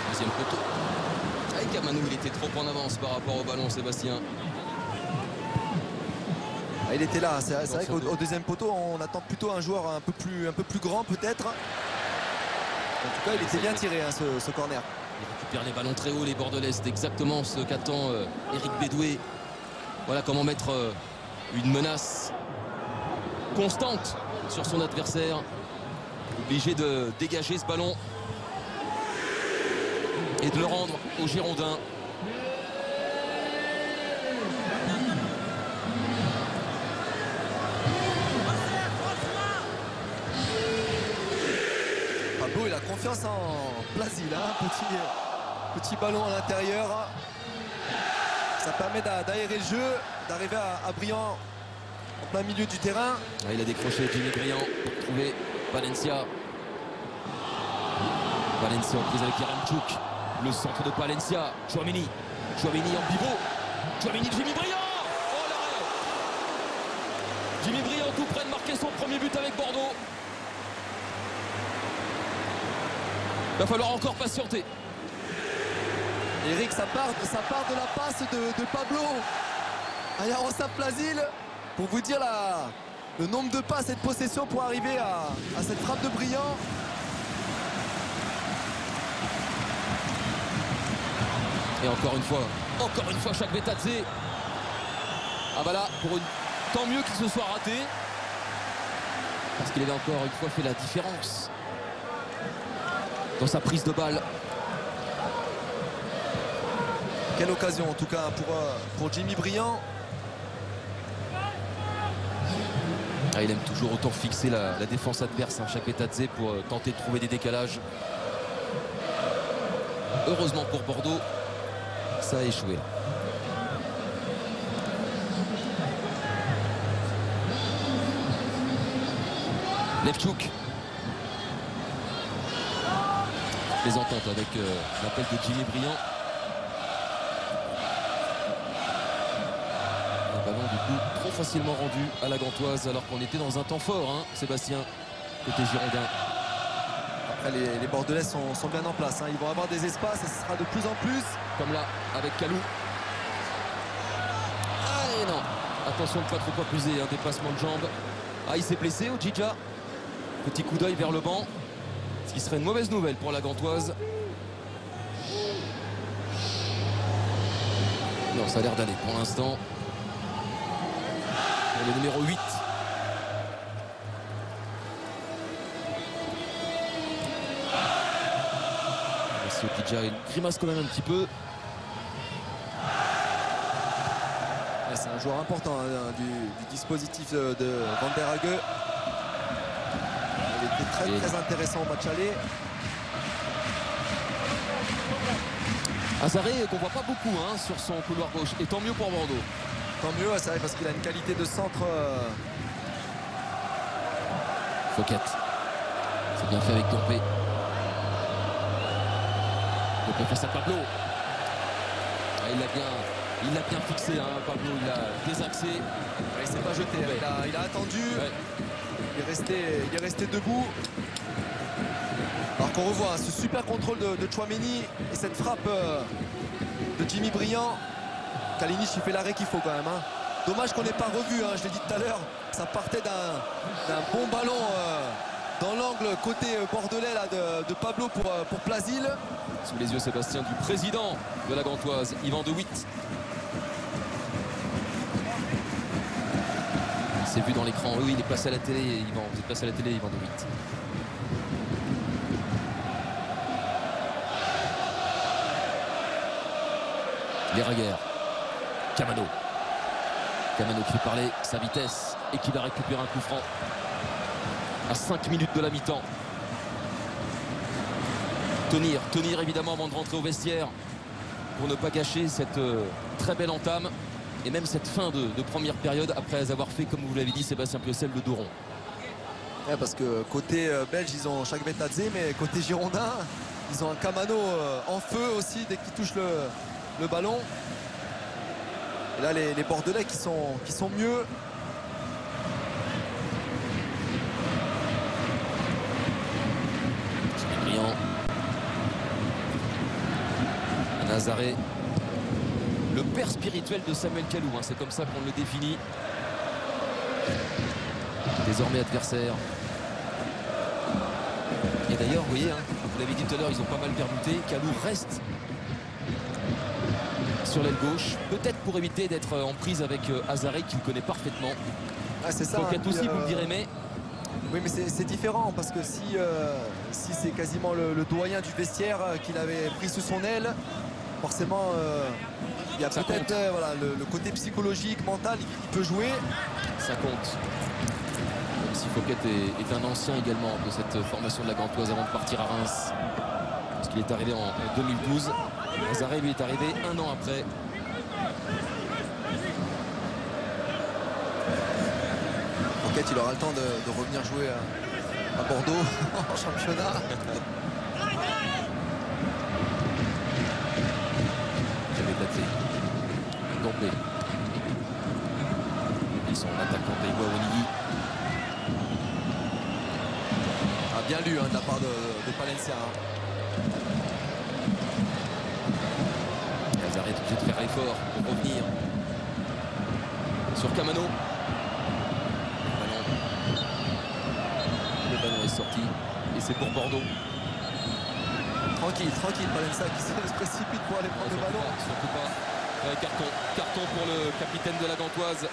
A: Deuxième poteau. Avec Manu, il était trop en avance par rapport au ballon, Sébastien.
B: Il était là, c'est vrai qu'au deuxième poteau on attend plutôt un joueur un peu plus grand peut-être. En tout cas il était bien tiré ce corner.
A: Il récupère les ballons très haut, les Bordelais, c'est exactement ce qu'attend Eric Bédoué. Voilà comment mettre une menace constante sur son adversaire. Obligé de dégager ce ballon et de le rendre aux Girondins.
B: Il a confiance en Plasil, petit ballon à l'intérieur. Ça permet d'aérer le jeu, d'arriver à Briand en plein milieu du terrain.
A: Il a décroché Jimmy Briand pour trouver Palencia. Palencia en prise avec Yaramchuk. Le centre de Palencia. Chouamini en pivot. Chouamini, Jimmy Briand. Oh l'arrêt. Jimmy Briand tout près de marquer son premier but avec Bordeaux. Il va falloir encore patienter.
B: Eric, ça part de la passe de Pablo à Yaroslav Plasil. Pour vous dire le nombre de passes et de possessions pour arriver à cette frappe de Briand.
A: Et encore une fois, chaque Betadze. Ah bah là, tant mieux qu'il se soit raté. Parce qu'il avait encore une fois fait la différence dans sa prise de balle.
B: Quelle occasion en tout cas pour Jimmy Briand.
A: Il aime toujours autant fixer la défense adverse, chaque Betadze, pour tenter de trouver des décalages. Heureusement pour Bordeaux, ça a échoué. Levchuk. Les ententes avec l'appel de Jimmy Briand. Un ballon du coup trop facilement rendu à la Gantoise alors qu'on était dans un temps fort, hein, Sébastien, côté girondin.
B: Après, les Bordelais sont bien en place, hein. Ils vont avoir des espaces et ce sera de plus en plus.
A: Comme là avec Kalou. Ah et non, attention de ne pas trop abuser, un dépassement de jambe. Ah, il s'est blessé, Ojija. Petit coup d'œil vers le banc, ce qui serait une mauvaise nouvelle pour la Gantoise. Non, ça a l'air d'aller pour l'instant. Pour le numéro 8. Voici Ojija, il grimace quand même un petit peu.
B: C'est un joueur important, hein, du dispositif de Van der Hage. Il était très intéressant au match aller.
A: Azaré qu'on voit pas beaucoup, hein, sur son couloir gauche. Et tant mieux pour Bordeaux.
B: Tant mieux, c'est vrai, parce qu'il a une qualité de centre.
A: Fouquet. C'est bien fait avec Dompé. Dompé face à Pablo. Ah, il l'a bien fixé, hein, Pablo. Il l'a désaxé.
B: Ouais, il s'est pas jeté, hein. Il a attendu. Ouais. Il est resté debout. Alors qu'on revoit, hein, ce super contrôle de Tchouaméni et cette frappe de Jimmy Briand. Kalinic, il fait l'arrêt qu'il faut quand même, hein. Dommage qu'on n'ait pas revu, hein, je l'ai dit tout à l'heure. Ça partait d'un bon ballon dans l'angle côté bordelais là, de Pablo pour Plasil.
A: Sous les yeux, Sébastien, du président de la Gantoise, Yvan De Witt. Il s'est vu dans l'écran. Oui, il est placé à la télé, Yvan. Vous êtes placé à la télé, Yvan De Witt. Les Raguerre. Camano. Camano qui fait parler sa vitesse et qui va récupérer un coup franc à 5 minutes de la mi-temps. Tenir évidemment avant de rentrer au vestiaire pour ne pas gâcher cette très belle entame et même cette fin de première période après avoir fait, comme vous l'avez dit, Sébastien Piocel, le dos rond.
B: Ouais, parce que côté belge, ils ont chaque Betadze, mais côté girondin, ils ont un Camano en feu aussi dès qu'ils touchent le ballon. Et là, les Bordelais qui sont mieux.
A: C'est brillant. Nazaré, le père spirituel de Samuel Kalou, hein, c'est comme ça qu'on le définit. Désormais adversaire. Et d'ailleurs, vous voyez, hein, vous l'avez dit tout à l'heure, ils ont pas mal permuté. Kalou reste sur l'aile gauche, peut-être pour éviter d'être en prise avec Azaré qu'il connaît parfaitement.
B: Ah, c'est ça.
A: Fouquet aussi, vous me direz, mais...
B: Oui, mais c'est différent parce que si c'est quasiment le doyen du vestiaire qu'il avait pris sous son aile, forcément il y a peut-être voilà, le côté psychologique, mental, il peut jouer.
A: Ça compte. Même si Fouquet est un ancien également de cette formation de la Gantoise avant de partir à Reims. Parce qu'il est arrivé en 2012. Azaré lui est arrivé un an après.
B: Fouquet, il aura le temps de revenir jouer à Bordeaux en championnat.
A: Dompé. Ils sont en attaquant Taïwa Onigi.
B: Ah, bien lu, hein, de la part de Palencia. Hein.
A: Azaré est obligé de faire l'effort pour revenir sur Camano. Le ballon est sorti et c'est pour Bordeaux.
B: Tranquille, Palencia qui se précipite pour aller prendre le ballon.
A: Surtout pas. Carton pour le capitaine de la Gantoise.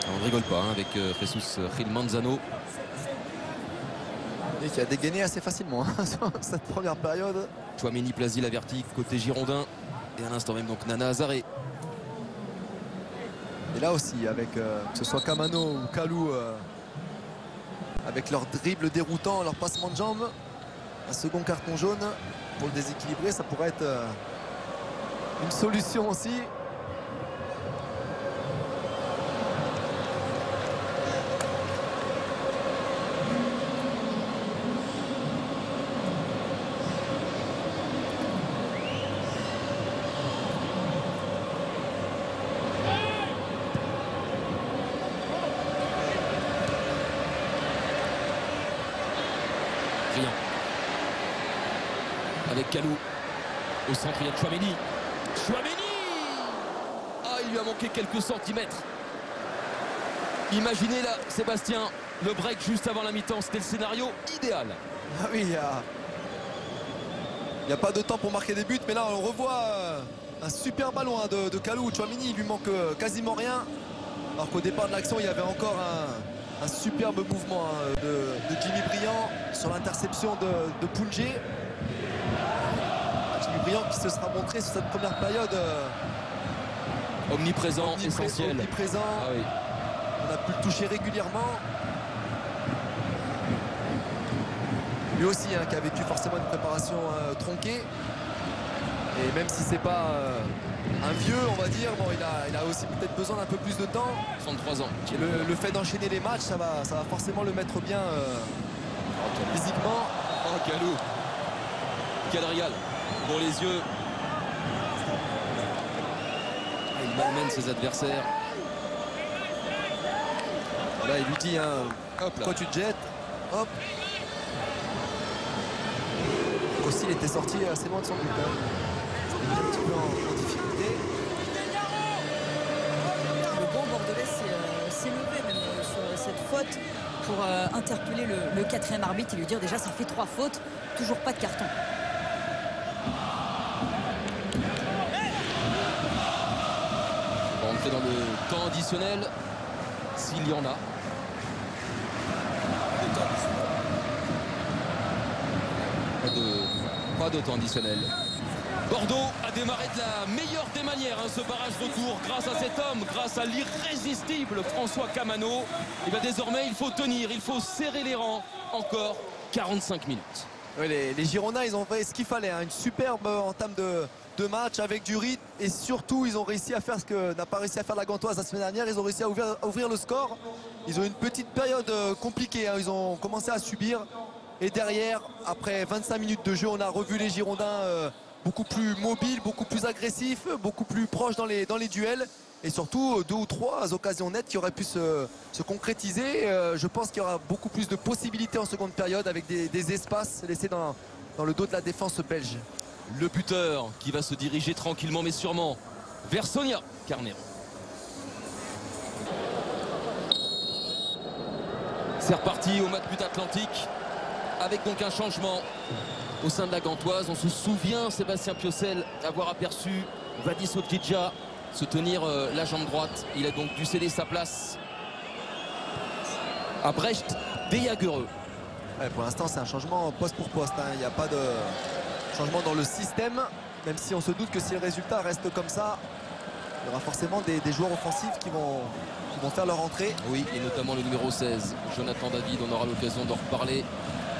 A: On ne rigole pas, hein, avec Jesus Gil Manzano.
B: Et qui a dégainé assez facilement, hein, sur cette première période.
A: Tchouaméni, Plasil averti côté girondin. Et à l'instant même donc Nana Azaré.
B: Et là aussi, avec que ce soit Camano ou Kalou, avec leur dribble déroutant, leur passement de jambes, un second carton jaune pour le déséquilibrer, ça pourrait être une solution aussi.
A: avec Kalou. Au centre, il y a Tchouaméni. Tchouaméni! Ah, il lui a manqué quelques centimètres. Imaginez là, Sébastien, le break juste avant la mi-temps, c'était le scénario idéal.
B: Ah oui, il n'y a pas de temps pour marquer des buts, mais là on revoit un super ballon hein, de Kalou. Tchouaméni, il lui manque quasiment rien. Alors qu'au départ de l'action, il y avait encore un superbe mouvement hein, de Jimmy Briand sur l'interception de Pounjé. Jimmy Briand qui se sera montré sur cette première période
A: Omniprésent, essentiel.
B: Omniprésent.
A: Ah oui.
B: On a pu le toucher régulièrement. Lui aussi hein, qui a vécu forcément une préparation tronquée. Et même si c'est pas un vieux, on va dire, bon, il a aussi peut-être besoin d'un peu plus de temps.
A: 33 ans.
B: Le fait d'enchaîner les matchs, ça va forcément le mettre bien physiquement.
A: Oh, Kalou. Quel régal pour les yeux. Il malmène ses adversaires.
B: Là, il lui dit, hein,
A: Hop là.
B: quand tu te jettes, hop. Aussi, il était sorti assez loin de son but. Hein. C'était un petit peu en difficulté.
C: Le banc bordelais s'est levé même sur cette faute pour interpeller le quatrième arbitre et lui dire déjà ça fait 3 fautes, toujours pas de carton.
A: On va entrer dans le temps additionnel, s'il y en a. Pas de temps additionnel. Bordeaux a démarré de la meilleure des manières ce barrage retour grâce à cet homme, grâce à l'irrésistible François Camano. Et bien désormais il faut tenir, il faut serrer les rangs. Encore 45 minutes.
B: Oui, les Girondins, ils ont fait ce qu'il fallait, hein, une superbe entame de match avec du rythme et surtout ils ont réussi à faire ce que n'a pas réussi à faire la Gantoise la semaine dernière. Ils ont réussi à ouvrir le score. Ils ont eu une petite période compliquée, hein. Ils ont commencé à subir et derrière, après 25 minutes de jeu, on a revu les Girondins beaucoup plus mobiles, beaucoup plus agressifs, beaucoup plus proches dans les duels et surtout 2 ou 3 occasions nettes qui auraient pu se concrétiser. Je pense qu'il y aura beaucoup plus de possibilités en seconde période avec des espaces laissés dans le dos de la défense belge.
A: Le buteur qui va se diriger tranquillement mais sûrement vers Sonia Carnero. C'est reparti au match but atlantique avec donc un changement au sein de la Gantoise. On se souvient, Sébastien Piocel, avoir aperçu Vadis Odjidja se tenir la jambe droite. Il a donc dû céder sa place à Brecht Dejagereux.
B: Ouais, pour l'instant, c'est un changement poste pour poste. Hein. Il n'y a pas de changement dans le système, même si on se doute que si le résultat reste comme ça, il y aura forcément des joueurs offensifs qui vont faire leur entrée.
A: Oui, et notamment le numéro 16, Jonathan David. On aura l'occasion d'en reparler.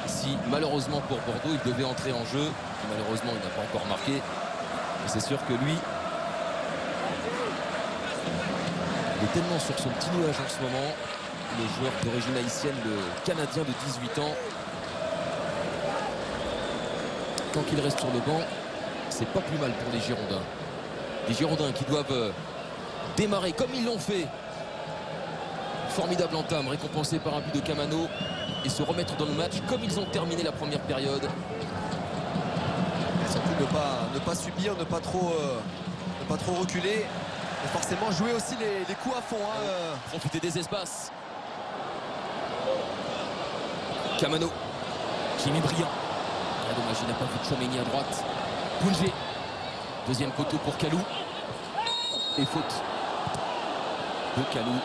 A: Si malheureusement pour Bordeaux il devait entrer en jeu, et malheureusement il n'a pas encore marqué, et c'est sûr que lui il est tellement sur son petit nuage en ce moment, le joueur d'origine haïtienne, le Canadien de 18 ans. Tant qu'il reste sur le banc, c'est pas plus mal pour les Girondins. Les Girondins qui doivent démarrer comme ils l'ont fait. Formidable entame récompensée par un but de Camano et se remettre dans le match comme ils ont terminé la première période.
B: Et surtout ne pas subir, ne pas trop reculer et forcément jouer aussi les coups à fond. Hein.
A: Profiter des espaces. Camano, Jimmy Briand. Ah, dommage, il n'a pas vu Tchouaméni à droite. Pounjé, deuxième poteau pour Kalou. Et faute de Kalou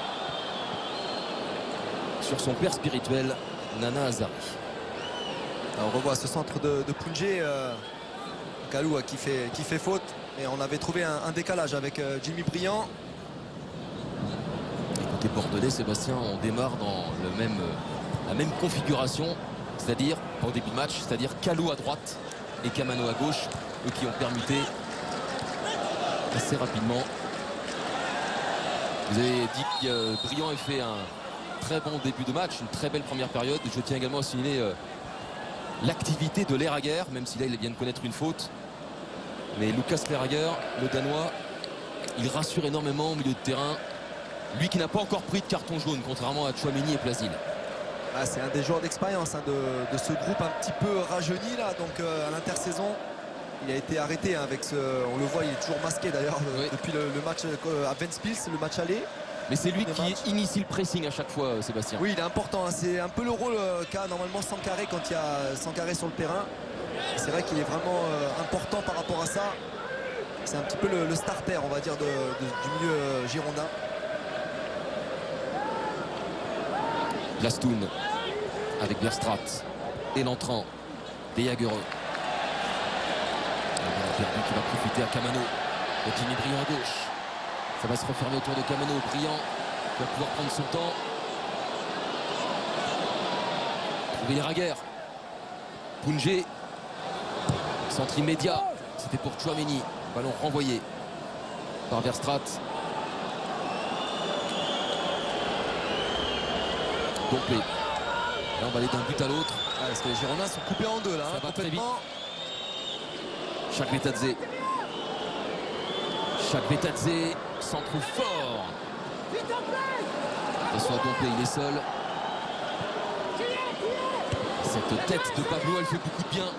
A: sur son père spirituel, Nana Azari.
B: Alors, on revoit ce centre de Pounjé, Kalou qui fait faute et on avait trouvé un décalage avec Jimmy Briand.
A: Côté bordelais, Sébastien, on démarre dans la même configuration, c'est-à-dire au début de match, c'est-à-dire Kalou à droite et Camano à gauche, eux qui ont permuté assez rapidement. Vous avez dit que Briand ait fait un très bon début de match, une très belle première période. Je tiens également à signaler l'activité de Lerager, même si là il vient de connaître une faute. Mais Lucas Lerager, le Danois, il rassure énormément au milieu de terrain. Lui qui n'a pas encore pris de carton jaune, contrairement à Tchouaméni et Plasil.
B: Ah, c'est un des joueurs d'expérience hein, de ce groupe un petit peu rajeuni là, donc à l'intersaison. il a été arrêté avec ce. On le voit, il est toujours masqué d'ailleurs
A: Oui.
B: depuis le match à Ventspils, le match aller.
A: Mais c'est lui
B: Le
A: qui
B: match.
A: initie le pressing à chaque fois, Sébastien.
B: Oui, il est important, hein. C'est un peu le rôle qu'a normalement Sankaré quand il y a Sankaré sur le terrain. C'est vrai qu'il est vraiment important par rapport à ça. C'est un petit peu le starter, on va dire, du milieu girondin.
A: Plastoun avec Verstraat et l'entrant des Jagereux. Perdu qui va profiter à Camano. Et Jimmy Briand à gauche. Ça va se refermer autour de Camano. Briand qui va pouvoir prendre son temps. Trouver les ragueurs. Poungé. Centre immédiat. C'était pour Tchouaméni. Ballon renvoyé par Verstraat. Domplé. Là on va aller d'un but à l'autre.
B: Ah, parce que les Girondins sont coupés en deux là.
A: Ça
B: hein,
A: va très
B: complètement.
A: Chakvetadze. Chakvetadze s'en trouve fort. Reçoit Domplé, il est seul. Cette tête de Pablo, elle fait beaucoup de bien.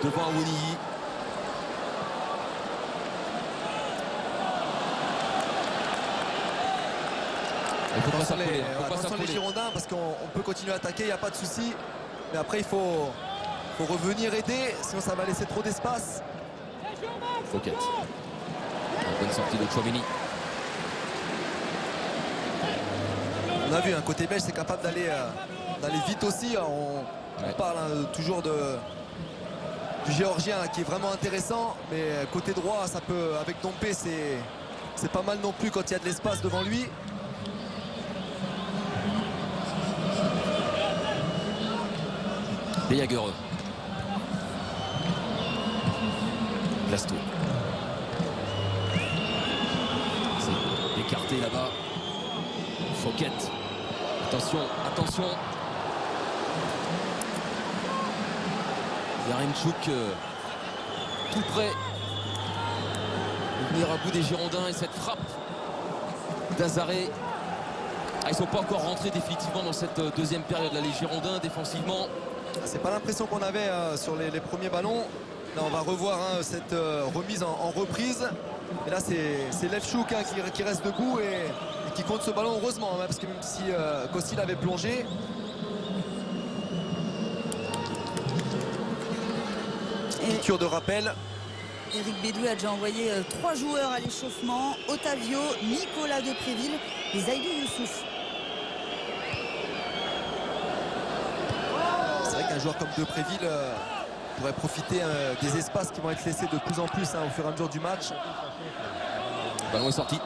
A: Devant Awoniyi. Il faut pas
B: Attention
A: s'affoler. Faut pas
B: attention les
A: s'affoler.
B: Girondins parce qu'on peut continuer à attaquer, il n'y a pas de souci. Mais après il faut revenir aider, sinon ça va laisser trop d'espace.
A: Fouquet. Bonne sortie de Tchouaméni.
B: On a vu un côté belge c'est capable d'aller vite aussi. On parle toujours du géorgien qui est vraiment intéressant, mais côté droit ça peut, avec Dompe c'est pas mal non plus quand il y a de l'espace devant lui.
A: Les Jagereux. Plastoun. C'est écarté là-bas. Fouquet. Attention, attention. Yaremchuk tout près de venir à bout des Girondins et cette frappe d'Azaré. Ils ne sont pas encore rentrés définitivement dans cette deuxième période là, les Girondins défensivement.
B: C'est pas l'impression qu'on avait sur les premiers ballons. Là on va revoir cette remise en reprise. Et là c'est Levchuk qui reste debout et qui compte ce ballon heureusement, hein, parce que même si Kostil avait plongé. Piqûre de rappel.
C: Eric Bédoué a déjà envoyé 3 joueurs à l'échauffement. Otavio, Nicolas Depréville et Zaïdou Youssouf.
B: C'est vrai qu'un joueur comme Depréville pourrait profiter des espaces qui vont être laissés de plus en plus au fur et à mesure du match.
A: Le ballon est sorti.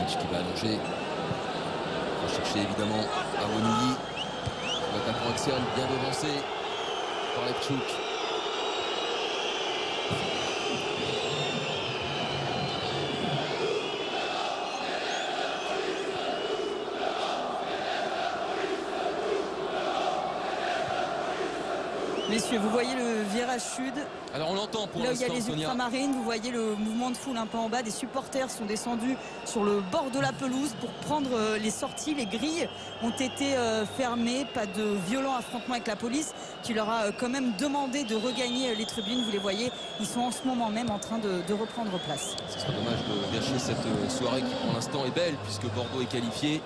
A: Qui va allonger. On va chercher évidemment Awoniyi. L'attaquant axial bien devancé par Levchuk.
C: Messieurs, vous voyez le virage sud.
A: Alors on l'entend pour
C: Là où il y a
A: l'instant,
C: les
A: Sonia.
C: ultramarines, vous voyez le mouvement de foule un peu en bas. Des supporters sont descendus sur le bord de la pelouse pour prendre les sorties. Les grilles ont été fermées. Pas de violent affrontement avec la police qui leur a quand même demandé de regagner les tribunes. Vous les voyez, ils sont en ce moment même en train de reprendre place.
A: Ce serait dommage de gâcher cette soirée qui pour l'instant est belle puisque Bordeaux est qualifié.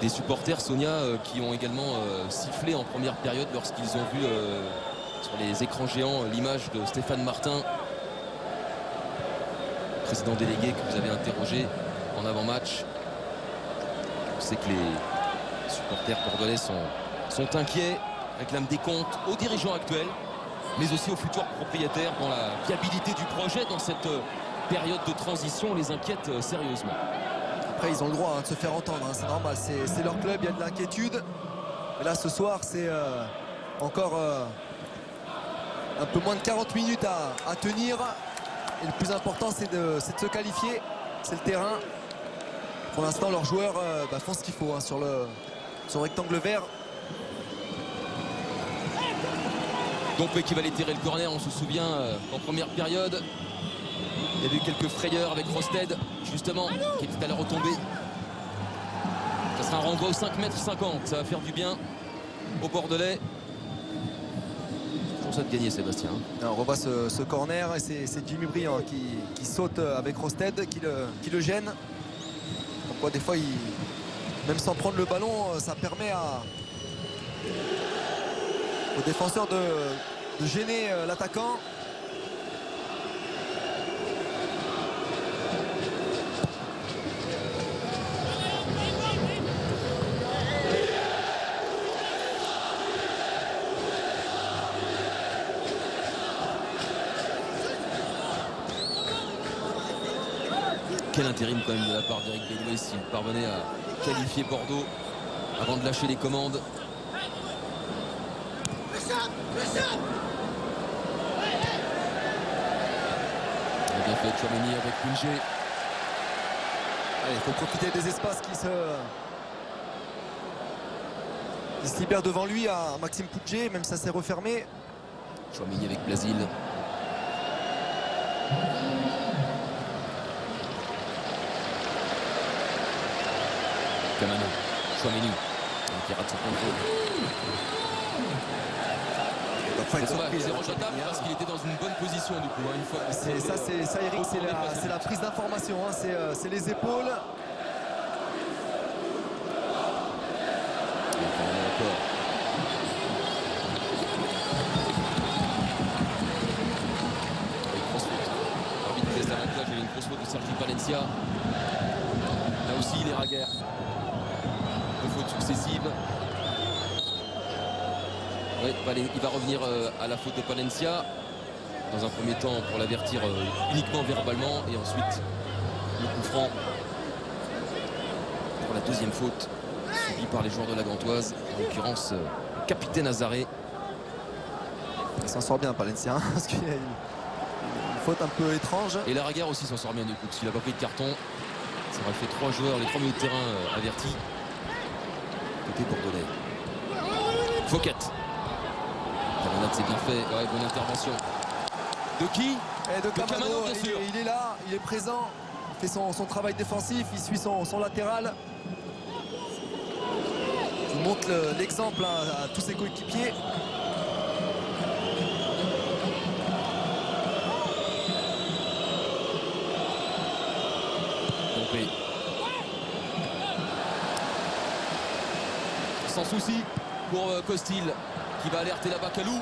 A: Des supporters, Sonia, qui ont également sifflé en première période lorsqu'ils ont vu sur les écrans géants l'image de Stéphane Martin, président délégué que vous avez interrogé en avant-match. On sait que les supporters bordelais sont inquiets, réclament des comptes aux dirigeants actuels, mais aussi aux futurs propriétaires dans la viabilité du projet dans cette période de transition. On les inquiète sérieusement.
B: Après ils ont le droit de se faire entendre, hein, c'est normal, c'est leur club, il y a de l'inquiétude. Et là ce soir c'est Encore un peu moins de 40 minutes à tenir. Et le plus important, c'est de se qualifier. C'est le terrain. Pour l'instant, leurs joueurs font ce qu'il faut sur le rectangle vert.
A: Dompé qui va aller tirer le corner. On se souvient en première période, il y avait eu quelques frayeurs avec Rosted, justement, qui était à la retombée. Ça sera un renvoi au 5,50 m. Ça va faire du bien au Bordelais. Pour ça de gagner, Sébastien.
B: Alors, on revoit ce corner et c'est Jimmy Briand qui saute avec Rosted, qui le gêne. Pourquoi des fois, même sans prendre le ballon, ça permet aux défenseurs de gêner l'attaquant.
A: Quel intérim quand même de la part d'Eric Bédoué s'il parvenait à qualifier Bordeaux avant de lâcher les commandes. Il a bien fait Chouameni avec Koundé.
B: Il faut profiter des espaces qui se libèrent devant lui à Maxime Poudjé, même ça s'est refermé.
A: Chouameni avec Blasil. Camano, Chouameni qui rate son contrôle.
B: Après,
A: zéro jetable parce qu'il était dans une bonne position du coup. Une fois
B: ça, Eric, c'est la prise d'information, hein, c'est les épaules.
A: Arbitre laisse l'avantage, il y avait une grosse faute de Sergi Palencia. Là aussi il est raguère. Deux fautes successives. Ouais, il va revenir à la faute de Palencia. Dans un premier temps pour l'avertir uniquement verbalement. Et ensuite le coup franc pour la deuxième faute subie par les joueurs de la Gantoise. En l'occurrence le capitaine Azaré.
B: Il s'en sort bien Palencia, hein, parce qu'il y a une faute un peu étrange.
A: Et la Raguerre aussi s'en sort bien du coup, parce qu'il n'a pas pris de carton. Ça aurait fait 3 joueurs, les 3 milieux de terrain avertis. Côté bordelais. Fouquet. Tamanade, c'est bien fait. Ouais, bonne intervention. De qui?
B: Et de Camano,
A: bien sûr.
B: Il est là, il est présent. Il fait son travail défensif, il suit son latéral. Il montre l'exemple à tous ses coéquipiers.
A: Dompé. Sans souci pour Costil qui va alerter là-bas Kalou.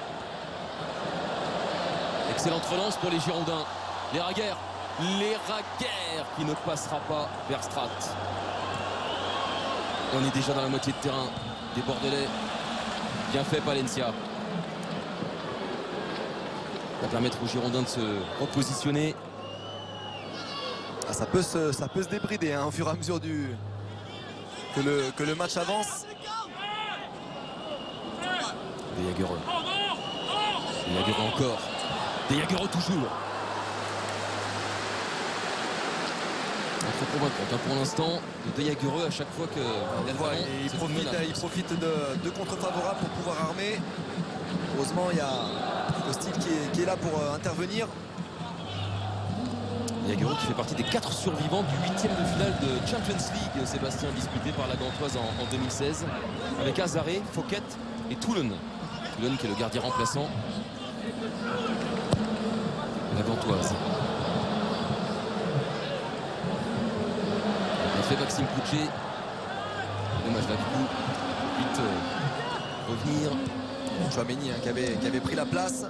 A: Excellente relance pour les Girondins. Les Raguerres qui ne passera pas vers Strat. On est déjà dans la moitié de terrain des Bordelais. Bien fait Palencia. Ça va permettre aux Girondins de se repositionner.
B: Ah, ça peut se débrider hein, au fur et à mesure que le match avance.
A: Des Jagereux. Des Jagereux encore. Des Jagereux toujours. Très convaincante hein, pour l'instant de Jagereux à chaque fois que
B: il profite de contre favorables pour pouvoir armer. Heureusement il y a Costil qui est là pour intervenir.
A: Jagereux qui fait partie des 4 survivants du 8e de finale de Champions League, Sébastien, disputé par la Gantoise en 2016 avec Azaré, Fouquet et Toulon. Toulon qui est le gardien remplaçant de la Gantoise. Fait Maxime Poudjé. Dommage là du coup. Vite revenir.
B: Chouameni hein, qui avait pris la place.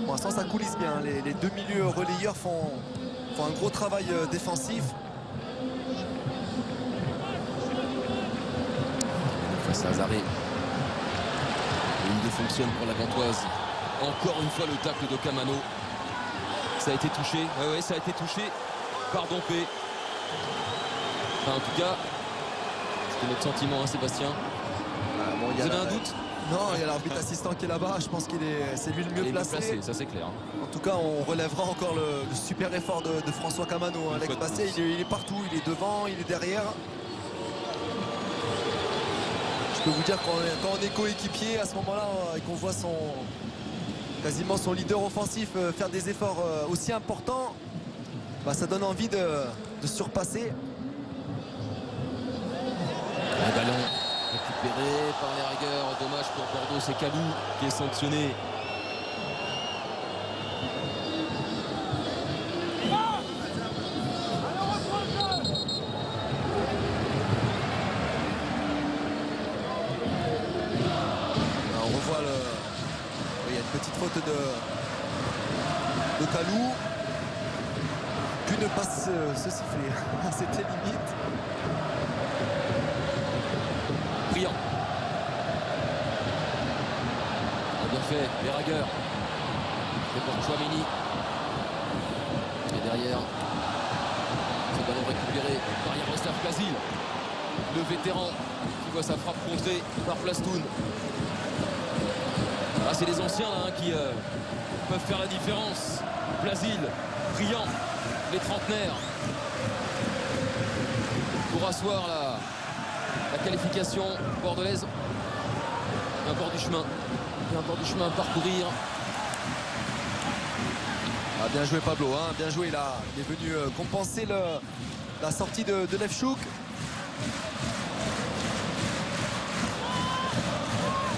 B: Pour l'instant ça coulisse bien. Les deux milieux relayeurs font un gros travail défensif.
A: Face à Azaré. Une de fonctionne pour la Gantoise. Encore une fois le tacle de Camano. Ça a été touché. Ouais, ça a été touché par Dompé. Enfin, en tout cas, c'était notre sentiment, hein, Sébastien.
B: Bon,
A: vous avez un doute?
B: Non, il y a l'arbitre assistant qui est là-bas. Je pense c'est lui le mieux placé.
A: Ça c'est clair.
B: En tout cas, on relèvera encore le super effort de François Camano. Alex Bastier, il est partout, il est devant, il est derrière. Je peux vous dire quand on est coéquipier à ce moment-là et qu'on voit quasiment son leader offensif faire des efforts aussi importants, bah, ça donne envie de surpasser.
A: Un ballon récupéré par les Ragueurs. Dommage pour Bordeaux, c'est Kalou qui est sanctionné.
B: On revoit il y a une petite faute de Kalou. Puis ne pas se siffler. C'était limite.
A: Brillant. Bien fait, les Ragueurs. C'est pour Chouameni. Et derrière, ce ballon récupéré par Yaroslav Plasil. Le vétéran qui voit sa frappe contrée par Plastoun. Ah, c'est les anciens là, qui peuvent faire la différence. Plasil, brillant, les trentenaires. Pour asseoir la qualification bordelaise. Un bord du chemin. Un bord du chemin à parcourir.
B: Ah, bien joué Pablo, hein, bien joué là. Il est venu compenser la sortie de Lefchouk.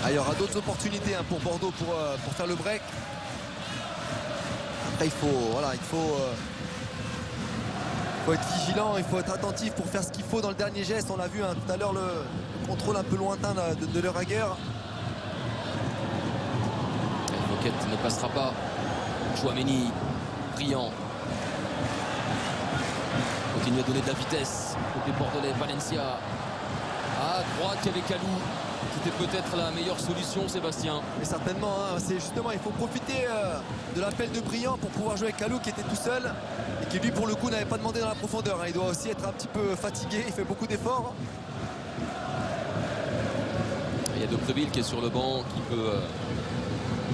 B: Ah, il y aura d'autres opportunités hein, pour Bordeaux pour faire le break. Après il faut être vigilant, il faut être attentif pour faire ce qu'il faut dans le dernier geste. On l'a vu hein, tout à l'heure le contrôle un peu lointain de Le Ragueur.
A: Moquette ne passera pas. Chouameni, brillant. Continue à donner de la vitesse. Côté bordelais, Valencia. À droite, il y avait Kalou. C'était peut-être la meilleure solution, Sébastien.
B: Mais certainement, hein, c'est justement, il faut profiter de l'appel de Brillant pour pouvoir jouer avec Kalou qui était tout seul et qui lui pour le coup n'avait pas demandé dans la profondeur. Hein. Il doit aussi être un petit peu fatigué, il fait beaucoup d'efforts.
A: Il y a Depreville qui est sur le banc, qui peut,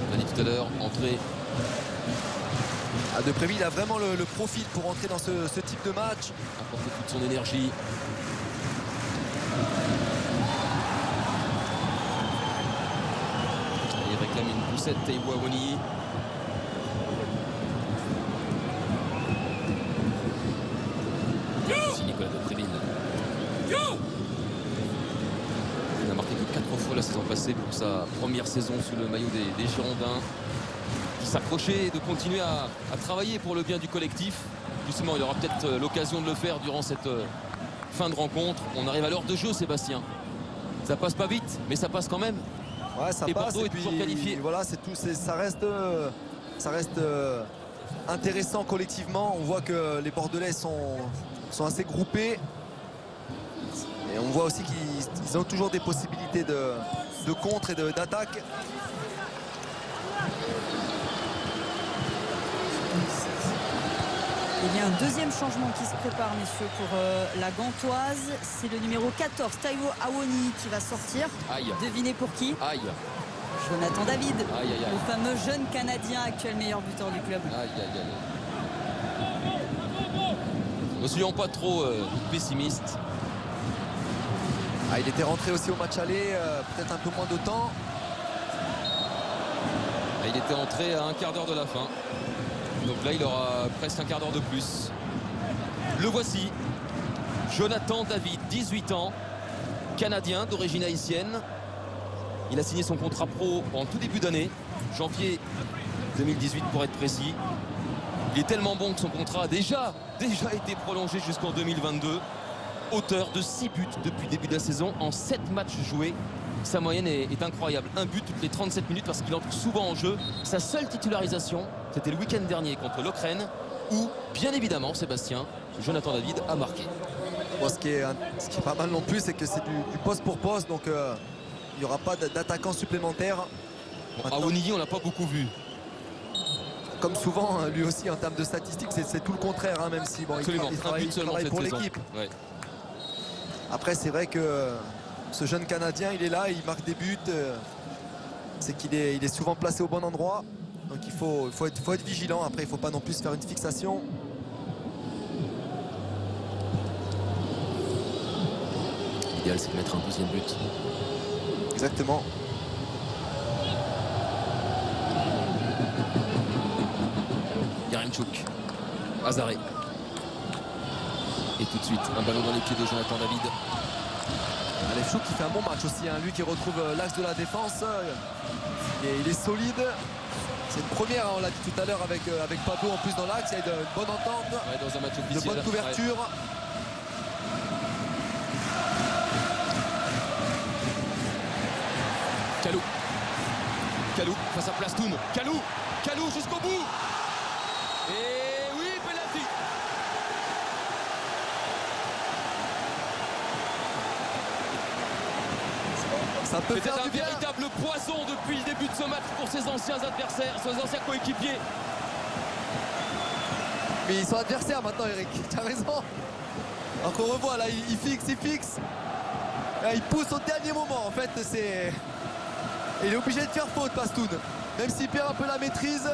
A: on l'a dit tout à l'heure, entrer.
B: Ah, Depreville a vraiment le profil pour entrer dans ce type de match.
A: Apporter toute son énergie. Il réclame une poussette, Taïwo Awoniyi. C'est Nicolas Depreville. Il n'a marqué que 4 fois la saison passée pour sa première saison sous le maillot des Girondins. Il s'approchait de continuer à travailler pour le bien du collectif. Justement, il aura peut-être l'occasion de le faire durant cette fin de rencontre. On arrive à l'heure de jeu, Sébastien. Ça passe pas vite, mais ça passe quand même.
B: Ouais, ça
A: et
B: passe.
A: Bordeaux
B: Et
A: est
B: puis,
A: toujours qualifié.
B: Voilà, c'est tout. Ça reste intéressant collectivement. On voit que les Bordelais sont assez groupés. Et on voit aussi qu'ils ont toujours des possibilités de contre et d'attaque.
C: Il y a un deuxième changement qui se prépare, messieurs, pour la Gantoise. C'est le numéro 14, Taïwo Awoniyi, qui va sortir.
A: Aïe.
C: Devinez pour qui?
A: Aïe.
C: Jonathan David,
A: Aïe, aïe, aïe.
C: le fameux jeune Canadien, actuel meilleur buteur du club.
A: Aïe, aïe, aïe. Ne soyons pas trop pessimistes.
B: Ah, il était rentré aussi au match aller, peut-être un peu moins de temps.
A: Et il était entré à un quart d'heure de la fin. Donc là, il aura presque un quart d'heure de plus. Le voici. Jonathan David, 18 ans, Canadien d'origine haïtienne. Il a signé son contrat pro en tout début d'année, janvier 2018 pour être précis. Il est tellement bon que son contrat a déjà été prolongé jusqu'en 2022. Auteur de 6 buts depuis le début de la saison en 7 matchs joués. Sa moyenne est incroyable. Un but toutes les 37 minutes parce qu'il entre souvent en jeu. Sa seule titularisation, c'était le week-end dernier contre l'Ukraine, où, bien évidemment, Sébastien, Jonathan David a marqué.
B: Bon, ce qui est pas mal non plus, c'est que c'est du poste pour poste. Donc il n'y aura pas d'attaquant supplémentaire.
A: Bon, Awoniyi, on l'a pas beaucoup vu.
B: Comme souvent, lui aussi, en termes de statistiques, c'est tout le contraire. Hein, même si bon, il travaille pour l'équipe.
A: Ouais.
B: Après, c'est vrai que ce jeune Canadien, il est là, il marque des buts. c'est qu'il est, il est souvent placé au bon endroit. Donc il faut être vigilant. Après, il ne faut pas non plus faire une fixation.
A: L'idéal, c'est de mettre un deuxième but.
B: Exactement.
A: Yaremchuk, Azaré. Et tout de suite, un ballon dans les pieds de Jonathan David.
B: Alefchuk qui fait un bon match aussi, hein. Lui qui retrouve l'axe de la défense. Il est solide. C'est une première, hein, on l'a dit tout à l'heure avec Pablo en plus dans l'axe. Il y a une bonne entente,
A: Ouais, dans un match
B: de
A: officiel.
B: bonne couverture.
A: Ouais. Kalou. Kalou face à Plastoun. Kalou jusqu'au bout. Et oui, penalty.
B: Ça peut
A: C'était
B: faire
A: un
B: du bien.
A: véritable poison depuis le début de ce match pour ses anciens adversaires, ses anciens coéquipiers.
B: Mais ils sont adversaires maintenant, Eric. Tu as raison. Alors qu'on revoit là, il fixe. Là, il pousse au dernier moment. En fait, c'est. Il est obligé de faire faute, Plastoun. Même s'il perd un peu la maîtrise.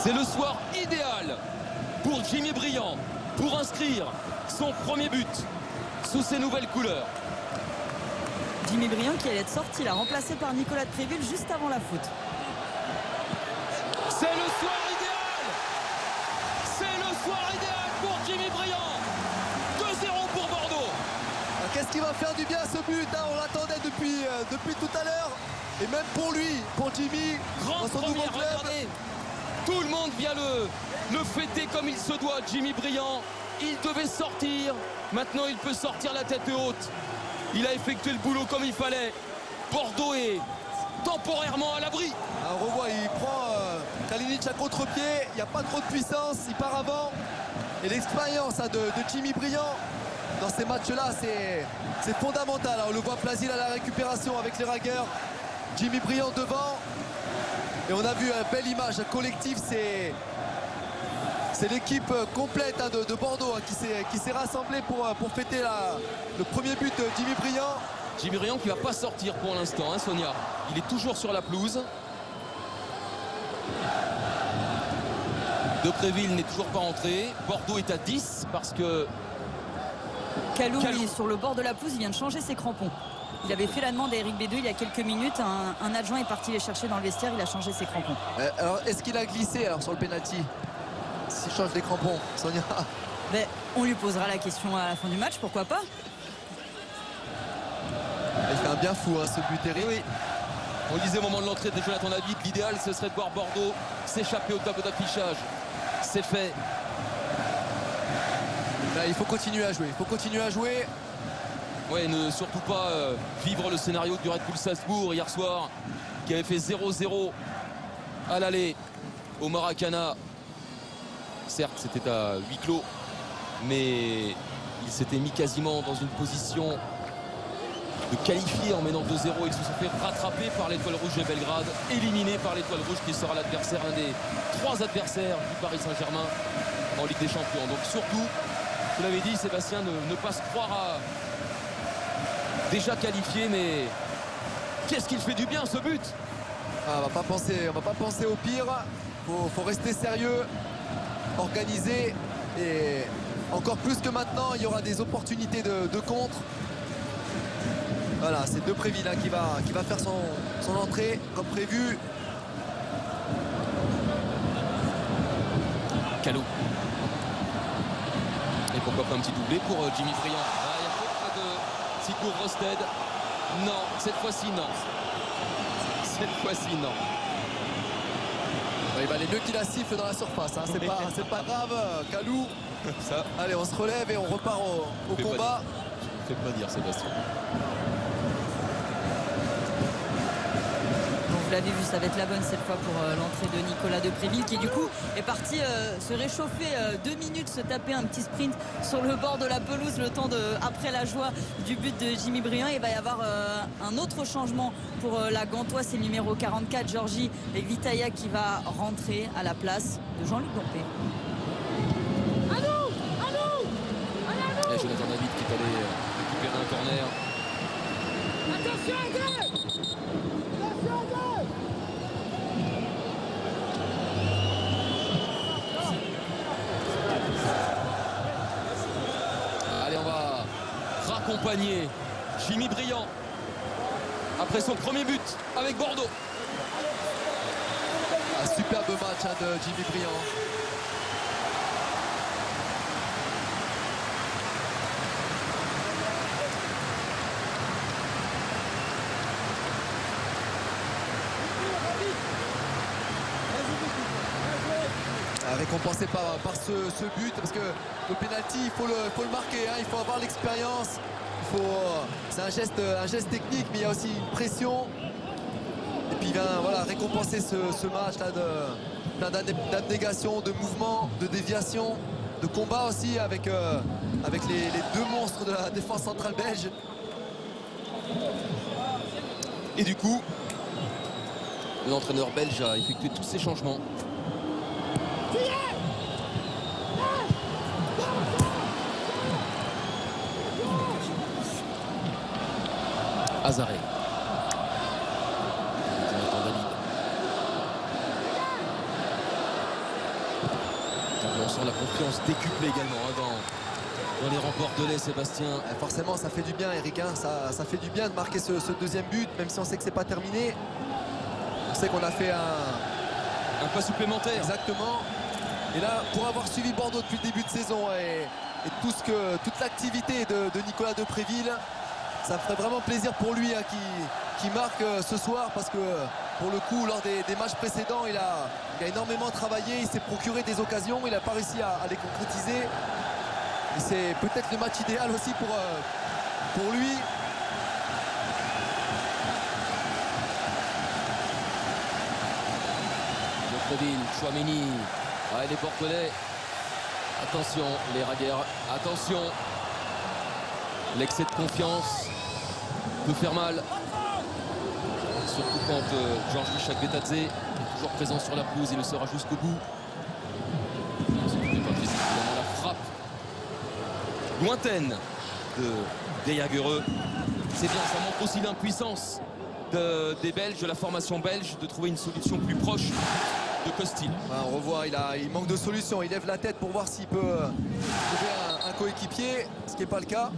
A: C'est le soir idéal pour Jimmy Briand pour inscrire son premier but sous ses nouvelles couleurs.
C: Jimmy Briand qui allait être sorti, là, remplacé par Nicolas de Préville juste avant la faute.
A: C'est le soir idéal. C'est le soir idéal pour Jimmy Briand. 2-0 pour Bordeaux.
B: Alors, qu'est-ce qui va faire du bien ce but, hein? On l'attendait depuis tout à l'heure. Et même pour lui, pour Jimmy,
A: Grande
B: dans son nouveau
A: première,
B: club.
A: regardez. Tout le monde vient le fêter comme il se doit. Jimmy Briand, il devait sortir. Maintenant, il peut sortir la tête haute. Il a effectué le boulot comme il fallait. Bordeaux est temporairement à l'abri.
B: Alors, on revoit, il prend Kalinic à contre-pied. Il n'y a pas trop de puissance. Il part avant. Et l'expérience, hein, de Jimmy Briand dans ces matchs-là, c'est fondamental. Alors, on le voit Plasil à la récupération avec les ragueurs. Jimmy Briand devant. Et on a vu une belle image collective. C'est l'équipe complète, hein, de Bordeaux, hein, qui s'est rassemblée pour fêter le premier but de Jimmy Briand.
A: Jimmy Briand qui ne va pas sortir pour l'instant, hein, Sonia. Il est toujours sur la pelouse. De Préville n'est toujours pas entré. Bordeaux est à 10 parce que
C: Kalou est sur le bord de la pelouse, il vient de changer ses crampons. Il avait fait la demande à Eric Bédoué il y a quelques minutes. Un adjoint est parti les chercher dans le vestiaire, il a changé ses crampons.
B: Alors, est-ce qu'il a glissé alors sur le penalty s'il change les crampons, Sonia?
C: Mais on lui posera la question à la fin du match, pourquoi pas?
B: Il fait un bien fou, hein, ce but, Eric.
A: oui. On le disait au moment de l'entrée de Jonathan David, l'idéal ce serait de voir Bordeaux s'échapper au tableau d'affichage. C'est fait.
B: Là, il faut continuer à jouer.
A: Ouais, ne surtout pas vivre le scénario du Red Bull Salzbourg hier soir, qui avait fait 0-0 à l'aller au Maracana. Certes, c'était à huis clos, mais il s'était mis quasiment dans une position de qualifier en menant 2-0. Ils se sont fait rattraper par l'Étoile Rouge de Belgrade, éliminé par l'Étoile Rouge qui sera l'adversaire, un des 3 adversaires du Paris Saint-Germain en Ligue des Champions. Donc surtout, vous l'avez dit, Sébastien, ne pas se croire à déjà qualifié, mais qu'est-ce qu'il fait du bien ce but?
B: On va pas penser au pire. Faut rester sérieux, organisé, et encore plus que maintenant, il y aura des opportunités de contre. Voilà, c'est De Préville, hein, qui va faire son entrée comme prévu.
A: Kalou. Et pourquoi pas un petit doublé pour Jimmy Briand. Il y a faute de Sigour Rosted. Non, cette fois-ci non. Cette fois-ci non.
B: Il va aller mieux qu'il la siffle dans la surface, hein. C'est pas grave, Kalou.
A: Ça,
B: Allez, on se relève et on repart au
A: Fais
B: combat.
A: fais pas dire Sébastien.
C: Vous l'avez vu, ça va être la bonne cette fois pour l'entrée de Nicolas de Préville qui du coup est parti se réchauffer 2 minutes, se taper un petit sprint sur le bord de la pelouse le temps après la joie du but de Jimmy Briand. Il va y avoir un autre changement pour la Gantoise, c'est le numéro 44 Georgi Vitaya qui va rentrer à la place de Jean-Luc Dompé.
A: Et Jonathan David qui est allé récupérer un corner. Allez, on va raccompagner Jimmy Briand après son premier but avec Bordeaux.
B: Un superbe match de Jimmy Briand. Récompensé par ce but, parce que le pénalty il faut le marquer, hein, il faut avoir l'expérience, c'est un geste technique, mais il y a aussi une pression, et puis il vient voilà, récompenser ce match là plein d'abnégation, de mouvement, de déviation, de combat aussi avec les deux monstres de la défense centrale belge.
A: Et du coup, l'entraîneur belge a effectué tous ces changements. Azaré. On sent la confiance décuplée également dans les rangs bordelais, Sébastien.
B: Forcément, ça fait du bien, Eric. Hein. Ça fait du bien de marquer ce deuxième but, même si on sait que c'est pas terminé. On sait qu'on a fait
A: un pas supplémentaire.
B: Exactement. Et là, pour avoir suivi Bordeaux depuis le début de saison et toute l'activité de Nicolas Depréville, ça me ferait vraiment plaisir pour lui hein, qui marque ce soir, parce que pour le coup, lors des matchs précédents, il a énormément travaillé, il s'est procuré des occasions, il n'a pas réussi à les concrétiser. Et c'est peut-être le match idéal aussi pour lui.
A: Depréville, Chouameni, les Bordelais. Attention, les Raguères, attention. L'excès de confiance peut faire mal. Surtout quand Georges Chakvetadze est toujours présent sur la pelouse, il le sera jusqu'au bout. Évidemment, la frappe lointaine de Jagereux. C'est bien, ça montre aussi l'impuissance des Belges, de la formation belge, de trouver une solution plus proche de Costil.
B: On revoit, il manque de solution. Il lève la tête pour voir s'il peut trouver un coéquipier, ce qui n'est pas le cas.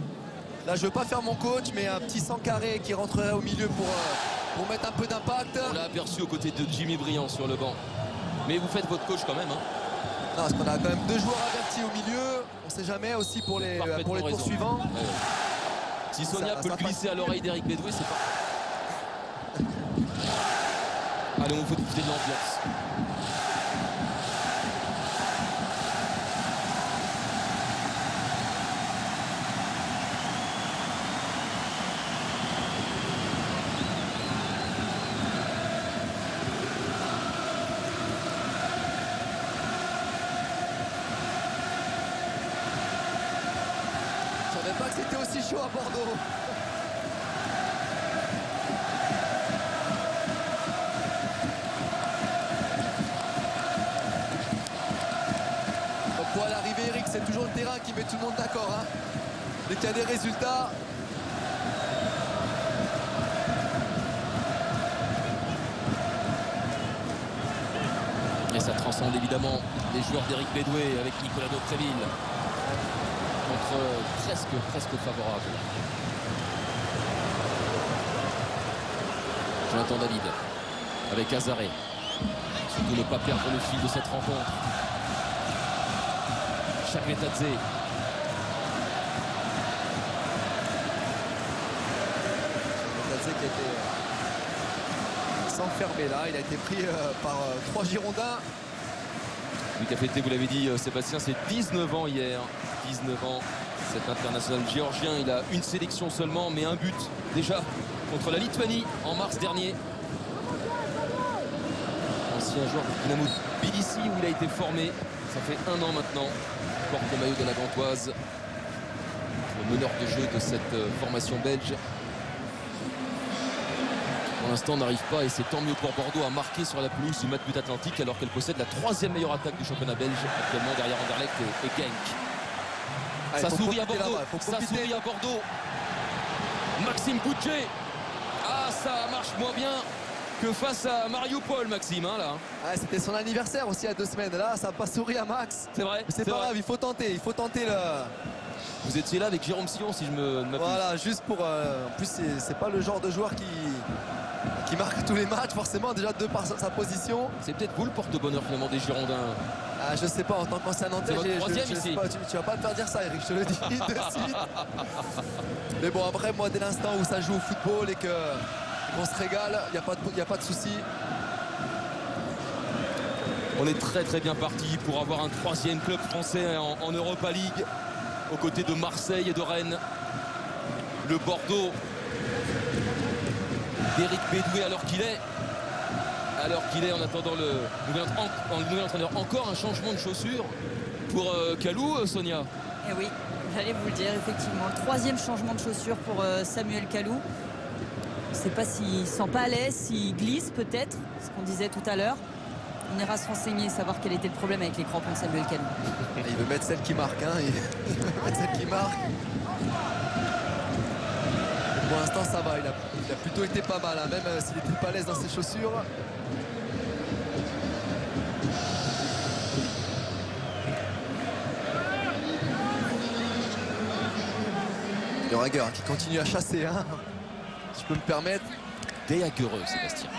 B: Là, je ne veux pas faire mon coach, mais un petit Sankaré qui rentrerait au milieu pour mettre un peu d'impact.
A: On l'a aperçu aux côtés de Jimmy Briand sur le banc. Mais vous faites votre coach quand même. Hein.
B: Non, parce qu'on a quand même deux joueurs avertis au milieu. On ne sait jamais aussi pour les tours suivants.
A: Si Sonia peut le glisser à l'oreille d'Eric Bédoué, c'est pas... Allez, on veut profiter de l'ambiance.
B: Je ne savais pas que c'était aussi chaud à Bordeaux. Pour l'arrivée, Eric, c'est toujours le terrain qui met tout le monde d'accord. Hein. Dès qu'il y a des résultats.
A: Et ça transcende évidemment les joueurs d'Eric Bédoué avec Nicolas Depréville. Contre presque favorable. Jonathan David avec Azaré. Surtout ne pas perdre le fil de cette rencontre. Chakvetadze.
B: Chakvetadze qui a été s'enfermer là. Il a été pris par trois Girondins.
A: Lucas Fété, vous l'avez dit, Sébastien, c'est 19 ans hier. 19 ans, cet international géorgien. Il a une sélection seulement, mais un but déjà contre la Lituanie en mars dernier. Ancien joueur de Dynamo Tbilissi où il a été formé. Ça fait un an maintenant. Il porte le maillot de la Gantoise. Le meneur de jeu de cette formation belge. Pour l'instant, on n'arrive pas, et c'est tant mieux pour Bordeaux, à marquer sur la pelouse du Matmut Atlantique, alors qu'elle possède la troisième meilleure attaque du championnat belge, actuellement derrière Anderlecht et Genk.
B: Allez,
A: ça sourit à Bordeaux. Ça sourit à Bordeaux. Maxime Boudjé. ça marche moins bien que face à Mariupol, Maxime, hein, là.
B: Ouais, c'était son anniversaire aussi il y a 2 semaines. Là, ça n'a pas souri à Max.
A: C'est vrai.
B: Mais c'est pas grave, il faut tenter le.
A: Vous étiez là avec Jérôme Sillon, si je me m'abuse.
B: Voilà, juste pour. En plus, c'est pas le genre de joueur qui marque tous les matchs, forcément, déjà de par sa position.
A: C'est peut-être vous le porte-bonheur finalement des Girondins.
B: Ah, je sais pas, en tant qu'ancien Nantais,
A: C'est votre troisième
B: je sais
A: ici.
B: pas, tu vas pas me faire dire ça, Eric, je te le dis de suite. Mais bon, après, moi, dès l'instant où ça joue au football et qu'on se régale, il n'y a pas de souci.
A: On est très très bien parti pour avoir un 3e club français en Europa League aux côtés de Marseille et de Rennes. Le Bordeaux d'Éric Bédoué alors qu'il est en attendant le nouvel entraîneur. Encore un changement de chaussures pour Kalou, Sonia.
C: Et oui, j'allais vous le dire, effectivement. 3e changement de chaussures pour Samuel Kalou. Je ne sais pas s'il sent pas à l'aise, s'il glisse peut-être, ce qu'on disait tout à l'heure. On ira se renseigner, savoir quel était le problème avec les crampons de Samuel Kalou.
B: Il veut mettre celle qui marque, hein. Il veut mettre celle qui marque. Pour l'instant, ça va. Il a plutôt été pas mal, hein, même s'il n'était pas à l'aise dans ses chaussures. Le Rager qui continue à chasser, hein, si je peux me permettre.
A: Déhaguereux, Sébastien.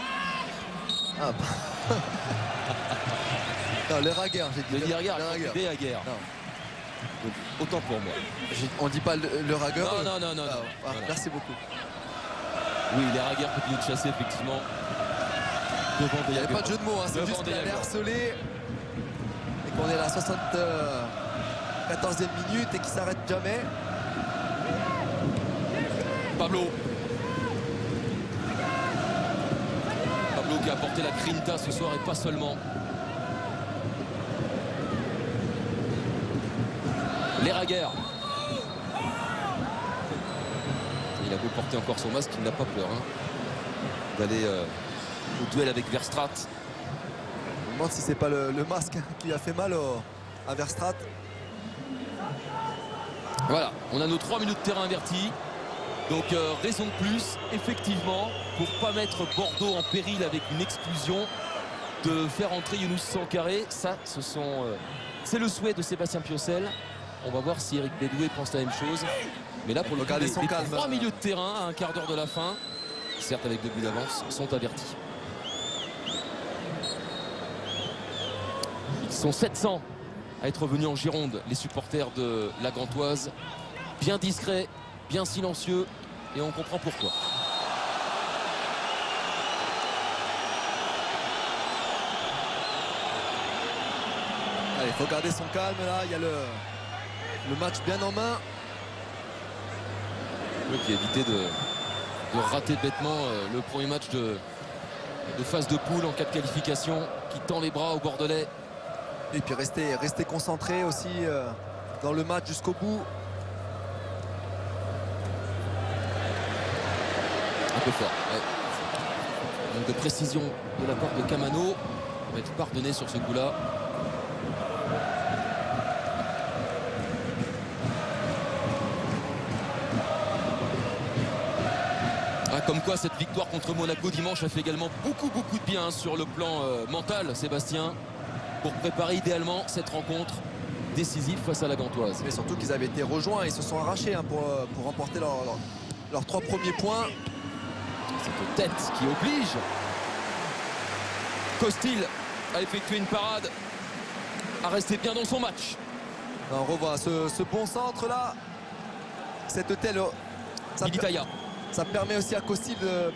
B: Ah, bah. Non, le Rager, j'ai dit.
A: Le Rager. Autant pour moi.
B: On dit pas le Rager.
A: Non.
B: Merci beaucoup.
A: Oui, les Rager continuent de chasser effectivement. Devant
B: Il n'y avait pas de jeu de mots, hein, c'est juste qu'il allait harceler et qu'on est à la 74e minute et qu'il s'arrête jamais.
A: Pablo qui a apporté la grinta ce soir et pas seulement. Les Rager. Il a beau porter encore son masque, il n'a pas peur d'aller au duel avec Verstraat.
B: Je me demande si c'est pas le masque qui a fait mal à Verstraat.
A: Voilà, on a nos 3 minutes de terrain avertis. Donc raison de plus, effectivement, pour ne pas mettre Bordeaux en péril avec une exclusion, de faire entrer Younous Sankaré. Ça, c'est le souhait de Sébastien Piocel. On va voir si Eric Bédoué pense la même chose. Mais là, pour le coup, les 3 milieux de terrain à un quart d'heure de la fin, certes avec 2 buts d'avance, sont avertis. Ils sont 700 à être venus en Gironde, les supporters de la Gantoise. Bien discrets, bien silencieux, et on comprend pourquoi.
B: Allez, il faut garder son calme là, il y a le match bien en main.
A: Oui, qui a évité de rater bêtement le premier match de phase de poule en cas de qualification, qui tend les bras aux Bordelais.
B: Et puis rester concentré aussi dans le match jusqu'au bout.
A: Un peu fort, ouais. Donc de précision de la part de Camano. On va être pardonné sur ce coup-là. Comme quoi cette victoire contre Monaco dimanche a fait également beaucoup de bien sur le plan mental, Sébastien, pour préparer idéalement cette rencontre décisive face à la Gantoise.
B: Mais surtout qu'ils avaient été rejoints, ils se sont arrachés hein, pour remporter leurs 3 premiers points.
A: Cette tête qui oblige Costil à effectuer une parade, à rester bien dans son match.
B: On revoit ce bon centre là, cette telle. Ça permet aussi à Costil de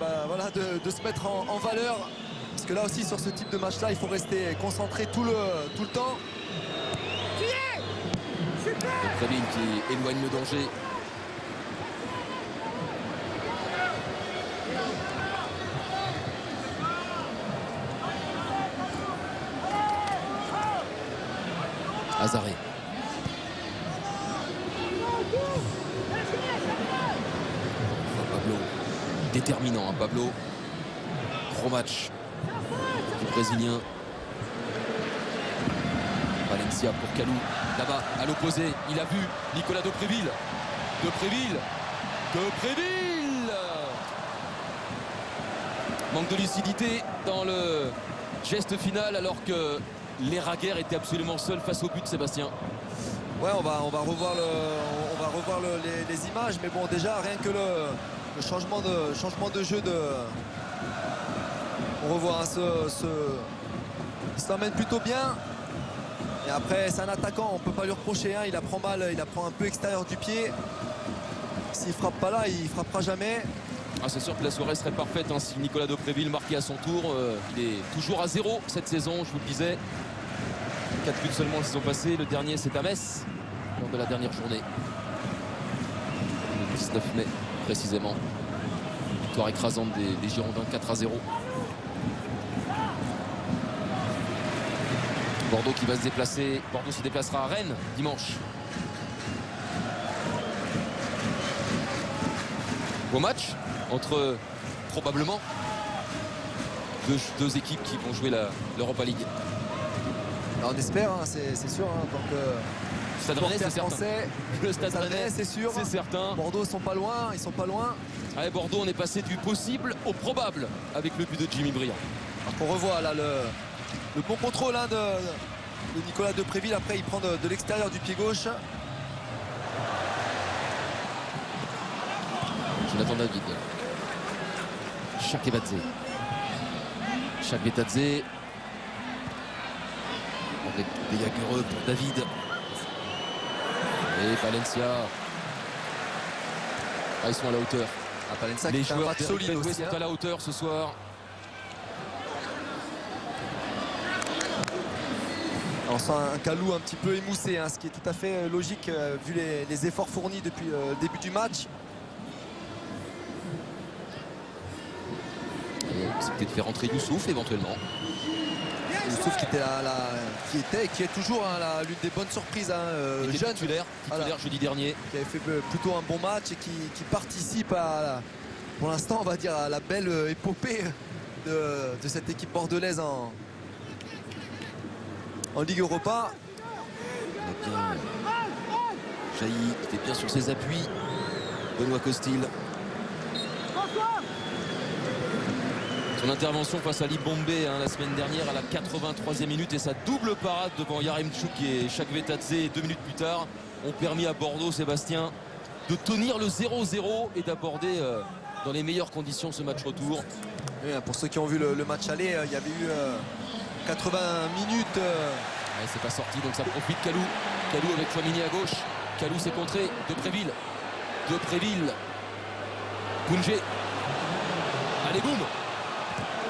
B: se mettre en valeur. Parce que là aussi sur ce type de match là, il faut rester concentré tout le temps.
A: Fabien qui éloigne le danger. Azaré. Pablo, déterminant, hein, Pablo. Gros match du Brésilien. Valencia pour Kalou. Là-bas, à l'opposé, il a vu Nicolas Depréville. Manque de lucidité dans le geste final alors que les Raguer étaient absolument seuls face au but de Sébastien.
B: Ouais, on va revoir les images, mais bon, déjà rien que le changement de jeu on revoit hein, il s'emmène plutôt bien. Et après, c'est un attaquant, on peut pas lui reprocher. Hein, il apprend mal, il apprend un peu extérieur du pied. S'il frappe pas là, il frappera jamais.
A: Ah, c'est sûr que la soirée serait parfaite hein, si Nicolas Depréville marquait à son tour. Il est toujours à 0 cette saison, je vous le disais. 4 buts seulement la saison passée. Le dernier, c'est à Metz, lors de la dernière journée. Le 19 mai, précisément. Victoire écrasante des Girondins, 4-0. Bordeaux qui va se déplacer. Bordeaux se déplacera à Rennes dimanche. Beau match entre probablement deux équipes qui vont jouer l'Europa League.
B: Alors, on espère, hein, c'est sûr. Hein, tant que
A: Stade Rennais, c'est certain.
B: Français,
A: le Stade Rennais,
B: c'est sûr.
A: C'est certain.
B: Bordeaux ils sont pas loin.
A: Allez, Bordeaux, on est passé du possible au probable avec le but de Jimmy Briand.
B: Alors qu'on revoit là le bon contrôle hein, de Nicolas Depréville. Après, il prend de l'extérieur du pied gauche.
A: Jonathan David. Chakvetadze. Chakvetadze. Avec des Jagereux pour David. Et Valencia. Ah, ils sont à la hauteur.
B: Valencia
A: les
B: qui fait un
A: joueurs
B: match
A: de
B: solide
A: Red
B: aussi.
A: sont à la hauteur ce soir.
B: On sent un Kalou un petit peu émoussé, hein, ce qui est tout à fait logique vu les efforts fournis depuis le début du match.
A: C'est peut-être faire rentrer Youssouf éventuellement.
B: Youssouf qui est toujours hein, l'une des bonnes surprises. Hein, jeune,
A: titulaire voilà, jeudi dernier.
B: Qui avait fait plutôt un bon match et qui participe pour l'instant, on va dire, à la belle épopée de cette équipe bordelaise en Ligue Europa.
A: On a bien Jailly, qui était bien sur ses appuis. Benoît Costil. Son intervention face à Libombe hein, la semaine dernière à la 83e minute et sa double parade devant Yaremchuk et Chakvetadze 2 minutes plus tard ont permis à Bordeaux, Sébastien, de tenir le 0-0 et d'aborder dans les meilleures conditions ce match retour.
B: Oui, pour ceux qui ont vu le match aller, il y avait eu 80 minutes.
A: Ouais, c'est pas sorti, donc ça profite Kalou. Kalou avec Flamini à gauche. Kalou s'est contré. Depréville. Koundé. Allez, boum.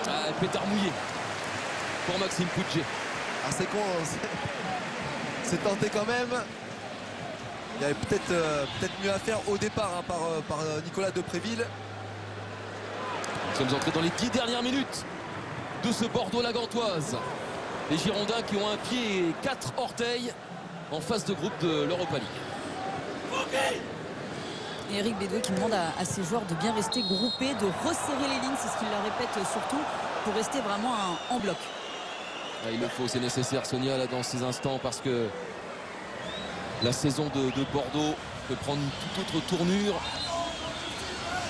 A: Ah, pétard mouillé pour Maxime Koundé.
B: Ah, c'est con, c'est tenté quand même. Il y avait peut-être mieux à faire au départ hein, par Nicolas Depréville.
A: Nous sommes entrés dans les 10 dernières minutes de ce Bordeaux-la-Gantoise. Les Girondins qui ont un pied et 4 orteils en phase de groupe de l'Europa League.
C: Et Eric Bédoué qui demande à ses joueurs de bien rester groupés, de resserrer les lignes, c'est ce qu'il leur répète surtout, pour rester vraiment en bloc.
A: Là, il le faut, c'est nécessaire Sonia là, dans ces instants parce que la saison de Bordeaux peut prendre une toute autre tournure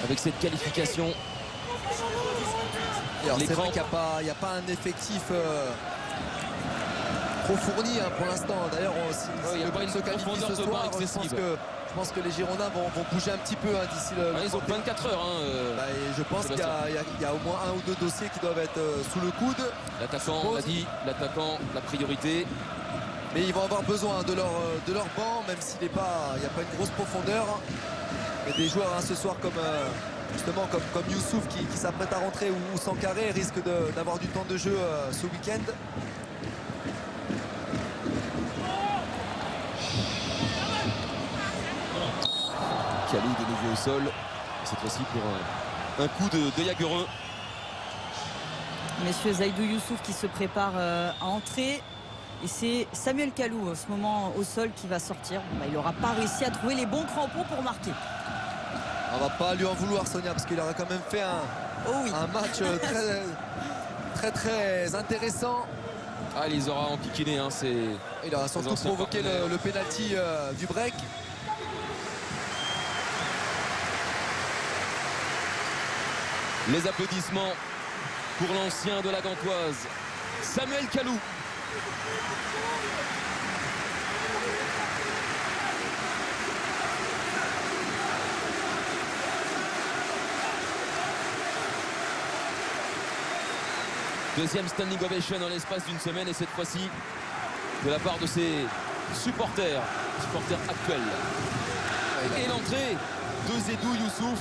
A: avec cette qualification.
B: C'est vrai qu'il n'y a pas un effectif trop fourni hein, pour l'instant. D'ailleurs,
A: il n'y a pas une profondeur de banc excessive.
B: Je pense que les Girondins vont bouger un petit peu hein, d'ici le.
A: Ils ont 24 heures. Hein,
B: je pense qu'il y a au moins un ou deux dossiers qui doivent être sous le coude.
A: L'attaquant, on l'a dit, l'attaquant, la priorité.
B: Mais ils vont avoir besoin de leur banc, même s'il n'y a pas une grosse profondeur. Il y a des joueurs hein, ce soir justement comme Youssouf qui s'apprête à rentrer ou Sankaré risque d'avoir du temps de jeu ce week-end.
A: Kalou de nouveau au sol, cette fois-ci pour un coup de Jagereux.
C: Messieurs, Zaïdou Youssouf qui se prépare à entrer. Et c'est Samuel Kalou, en ce moment au sol, qui va sortir. Il n'aura pas réussi à trouver les bons crampons pour marquer.
B: On va pas lui en vouloir, Sonia, parce qu'il aura quand même fait un match très intéressant.
A: Ah, il les aura empiquinés. Hein,
B: il aura surtout provoqué le pénalty du break.
A: Les applaudissements pour l'ancien de la Gantoise, Samuel Kalou. Deuxième standing ovation en l'espace d'une semaine, et cette fois-ci de la part de ses supporters actuels. Et l'entrée de Zedou Youssouf,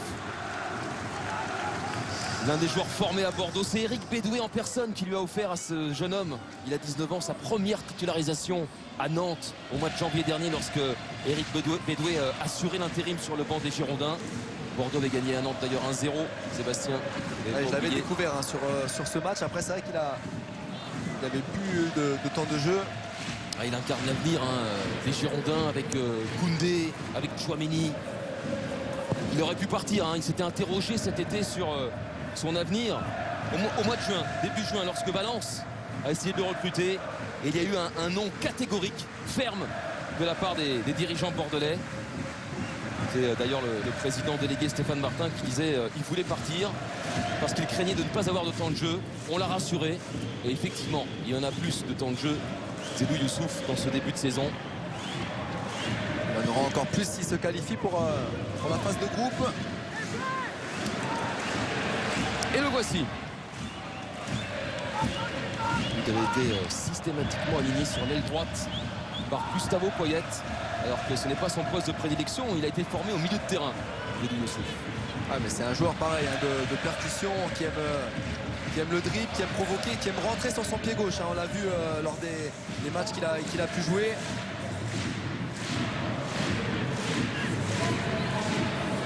A: l'un des joueurs formés à Bordeaux. C'est Eric Bédoué en personne qui lui a offert à ce jeune homme, il a 19 ans, sa première titularisation à Nantes au mois de janvier dernier, lorsque Eric Bédoué assurait l'intérim sur le banc des Girondins. Bordeaux avait gagné à Nantes d'ailleurs 1-0. Sébastien,
B: je l'avais découvert sur ce match. Après, c'est vrai qu'il n'avait plus eu de temps de jeu.
A: Il incarne l'avenir des Girondins avec Koundé, avec Chouameni. Il aurait pu partir, il s'était interrogé cet été sur son avenir au mois de juin, début juin, lorsque Valence a essayé de le recruter. Et il y a eu un non catégorique, ferme, de la part des dirigeants bordelais. C'est d'ailleurs le président délégué Stéphane Martin qui disait qu'il voulait partir parce qu'il craignait de ne pas avoir de temps de jeu. On l'a rassuré, et effectivement il y en a plus de temps de jeu. Zedou Youssouf dans ce début de saison.
B: Il y en aura encore plus s'il se qualifie pour la phase de groupe.
A: Et le voici. Il avait été systématiquement aligné sur l'aile droite par Gustavo Poyet, alors que ce n'est pas son poste de prédilection. Il a été formé au milieu de terrain, Zedou Youssouf.
B: Mais c'est un joueur pareil, de percussion, qui aime le dribble, qui aime provoquer, qui aime rentrer sur son pied gauche. On l'a vu lors des matchs qu'il a pu jouer.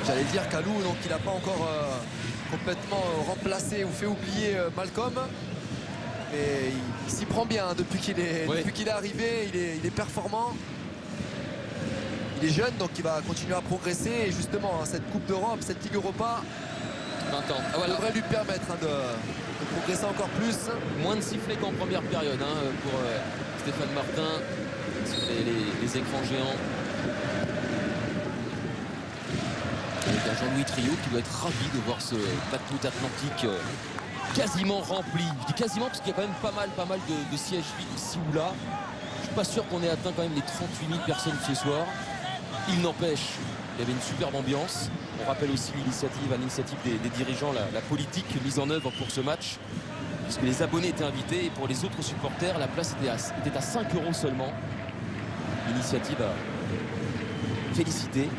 B: J'allais dire Kalou, donc il n'a pas encore complètement remplacé ou fait oublier Malcolm. Mais il s'y prend bien depuis qu'il est arrivé. Il est performant. Il est jeune, donc il va continuer à progresser. Et justement, cette Coupe d'Europe, cette Ligue Europa,
A: 20 ans.
B: devrait lui permettre de progresser encore plus.
A: Moins de sifflets qu'en première période pour Stéphane Martin sur les écrans géants. Avec un Jean-Louis Trio qui doit être ravi de voir ce plateau d'Atlantique quasiment rempli. Je dis quasiment parce qu'il y a quand même pas mal de sièges vides ici ou là. Je suis pas sûr qu'on ait atteint quand même les 38 000 personnes ce soir. Il n'empêche, il y avait une superbe ambiance. On rappelle aussi l'initiative des dirigeants, la politique mise en œuvre pour ce match, puisque les abonnés étaient invités, et pour les autres supporters, la place était à 5 € seulement. L'initiative a félicité.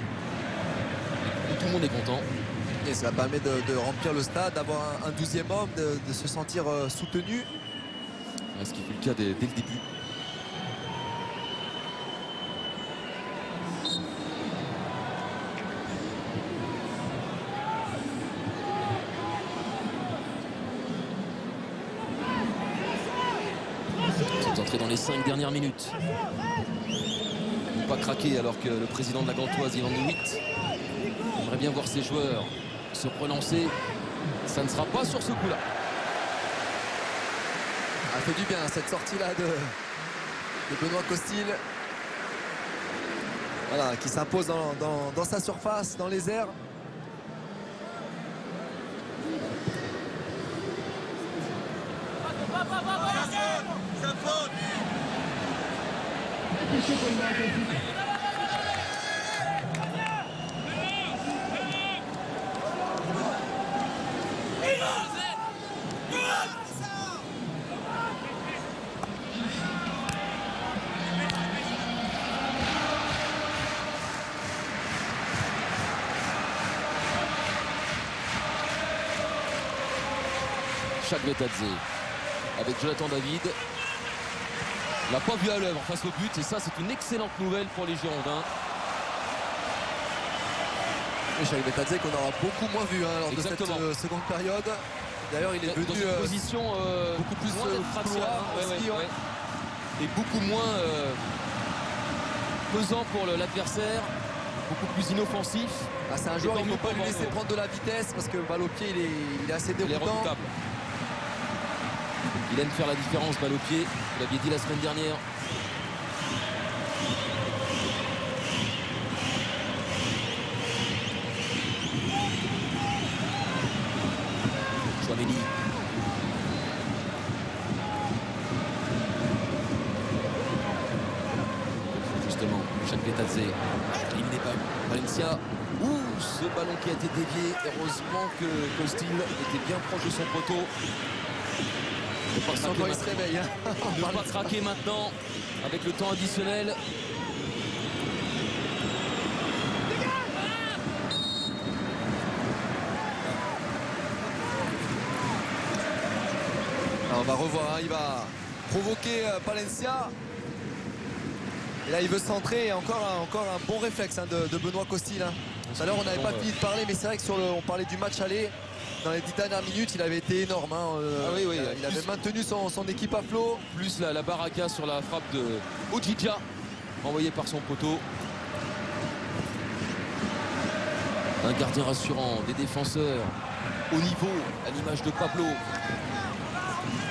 A: Tout le monde est content.
B: Et ça permet de remplir le stade, d'avoir un 12e homme, de se sentir soutenu.
A: Ce qui fut le cas dès le début. Dans les 5 dernières minutes. Ne pas craquer alors que le président de la Gantoise, Yvan de Witt, aimerait bien voir ses joueurs se relancer. Ça ne sera pas sur ce coup-là.
B: Ça fait du bien cette sortie-là de Benoît Costil. Voilà, qui s'impose dans sa surface, dans les airs.
A: Chaque Betadze avec Jonathan David l'a pas vu à l'œuvre face au but, et ça c'est une excellente nouvelle pour les Girondins.
B: Et Chaque Betadze qu'on aura beaucoup moins vu lors de cette seconde période. D'ailleurs il est venu
A: dans une position
B: beaucoup plus
A: couloir, et beaucoup moins pesant pour l'adversaire, beaucoup plus inoffensif.
B: C'est un joueur, il ne faut pas lui laisser prendre de la vitesse, parce que balle au pied il est assez déroutant.
A: Il est redoutable. Il aime faire la différence balle au pied, vous l'aviez dit la semaine dernière. Chouameni. Betadze, éliminé par Valencia. Ce ballon qui a été dévié. Heureusement que Costil était bien proche de son poteau. Ne pas craquer,
B: il se réveille, hein.
A: Ne pas craquer maintenant avec le temps additionnel.
B: Alors, on va revoir, hein, il va provoquer Palencia. Et là il veut centrer, et encore un bon réflexe, hein, de Benoît Costil, hein. Tout à l'heure on n'avait pas fini de parler, mais c'est vrai que on parlait du match aller. Dans les 10 dernières minutes il avait été énorme, hein. Il avait maintenu son équipe à flot.
A: Plus la baraka sur la frappe de Ojija, envoyée par son poteau. Un gardien rassurant, des défenseurs au niveau, à l'image de Pablo.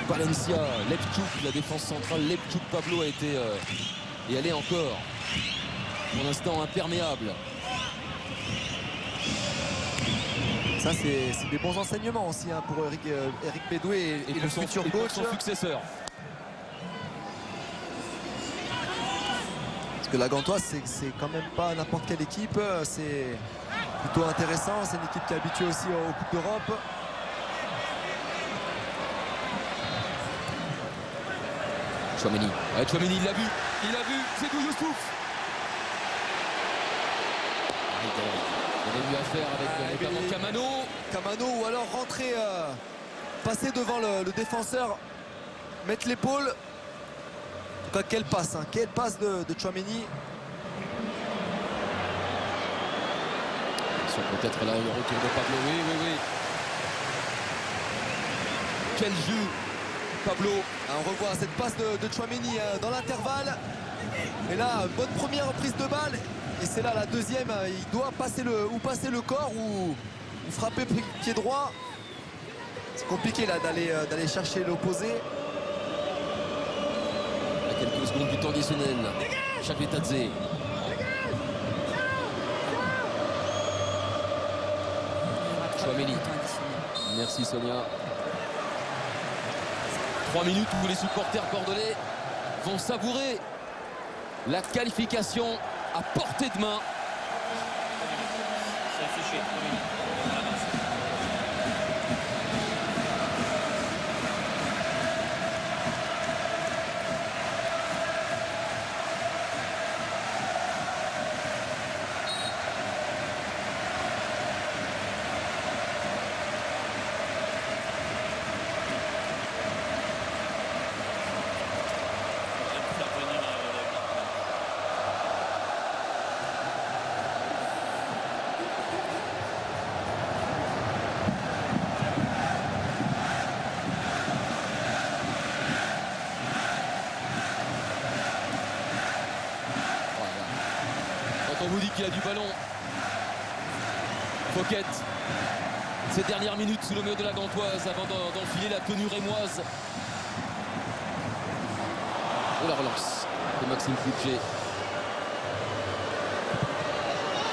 A: Valencia, Lepchuk, la défense centrale, Lepchuk, Pablo a été et elle est encore pour l'instant imperméable.
B: Ça c'est des bons enseignements aussi, hein, pour Eric Bédoué et le futur coach,
A: son successeur.
B: Parce que la Gantoise c'est quand même pas n'importe quelle équipe, c'est plutôt intéressant, c'est une équipe qui est habituée aussi aux Coupes d'Europe.
A: Chouameni, Chouameni il l'a vu, c'est Dou Youssouf. Il a eu affaire avec notamment
B: Camano, ou alors rentrer, passer devant le défenseur, mettre l'épaule. En tout cas quelle passe, hein, quelle passe de Chouameni.
A: Peut-être là le retour de Pablo, oui. Quel jeu Pablo.
B: On revoit cette passe de Chouameni dans l'intervalle. Et là, bonne première prise de balle. Et c'est là la deuxième. Il doit passer le corps ou frapper pied droit. C'est compliqué là d'aller chercher l'opposé.
A: À quelques secondes du temps additionnel. Chaque Betadze. Chouameni. Merci Sonia. 3 minutes où les supporters bordelais vont savourer la qualification à portée de main. On vous dit qu'il a du ballon. Fouquet, ces dernières minutes sous le maillot de la Gantoise avant d'enfiler la tenue rémoise. Oh, la relance de Maxime Cloutier.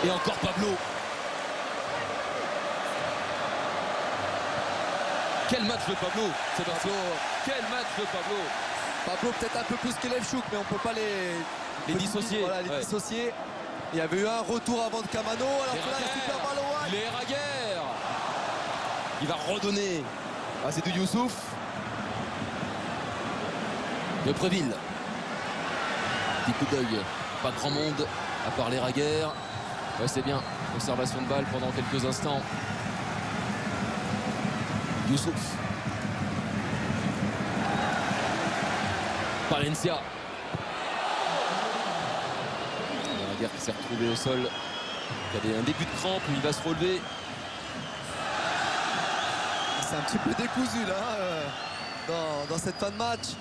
A: Et encore Pablo. Quel match de Pablo, Sébastien. Quel match de Pablo.
B: Pablo peut-être un peu plus que Lepchuk, mais on peut pas les
A: dissocier.
B: Voilà, les dissocier. Il y avait eu un retour avant de Camano, alors que là, il y a super ballon.
A: Les Raguer. Il va redonner. Ah, c'est du Youssouf. De Préville. Petit coup d'œil. Pas grand monde, à part les Raguer. Ouais, c'est bien. Observation de balle pendant quelques instants. Youssouf. Palencia. Raguer qui s'est retrouvé au sol. Il y a un début de crampe, il va se relever.
B: C'est un petit peu décousu là, dans cette fin de match.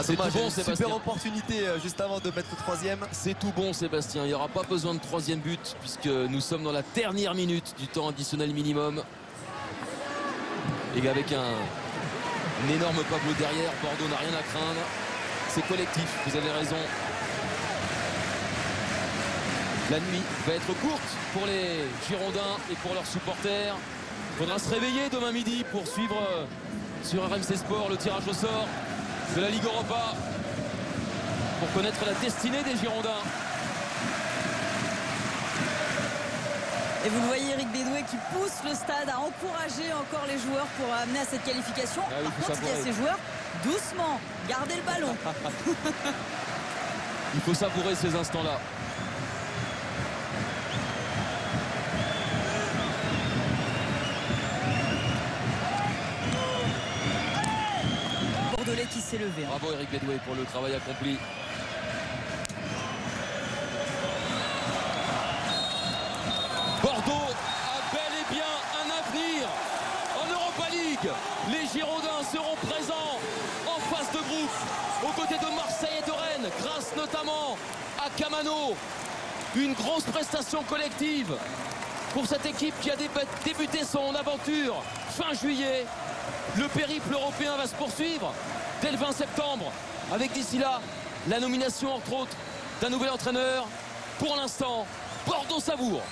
A: C'est tout bon, Sébastien.
B: Super opportunité juste avant de mettre le troisième.
A: C'est tout bon, Sébastien. Il n'y aura pas besoin de troisième but puisque nous sommes dans la dernière minute du temps additionnel minimum. Et avec un énorme Pablo derrière, Bordeaux n'a rien à craindre. C'est collectif, vous avez raison. La nuit va être courte pour les Girondins et pour leurs supporters. Il faudra se réveiller demain midi pour suivre sur RMC Sport le tirage au sort de la Ligue Europa pour connaître la destinée des Girondins.
C: Et vous le voyez, Eric Bédoué qui pousse le stade à encourager encore les joueurs pour amener à cette qualification.
A: Ah oui,
C: Par contre, il y a ces joueurs, doucement, gardez le ballon.
A: Il faut savourer ces instants-là.
C: Bordelais qui s'est levé.
A: Bravo Eric Bédoué pour le travail accompli. Bordeaux a bel et bien un avenir en Europa League. Les Girondins seront présents en phase de groupe aux côtés de Marseille et de Rennes, grâce notamment à Camano. Une grosse prestation collective pour cette équipe qui a débuté son aventure fin juillet. Le périple européen va se poursuivre dès le 20 septembre avec d'ici là la nomination entre autres d'un nouvel entraîneur. Pour l'instant, Bordeaux savoure.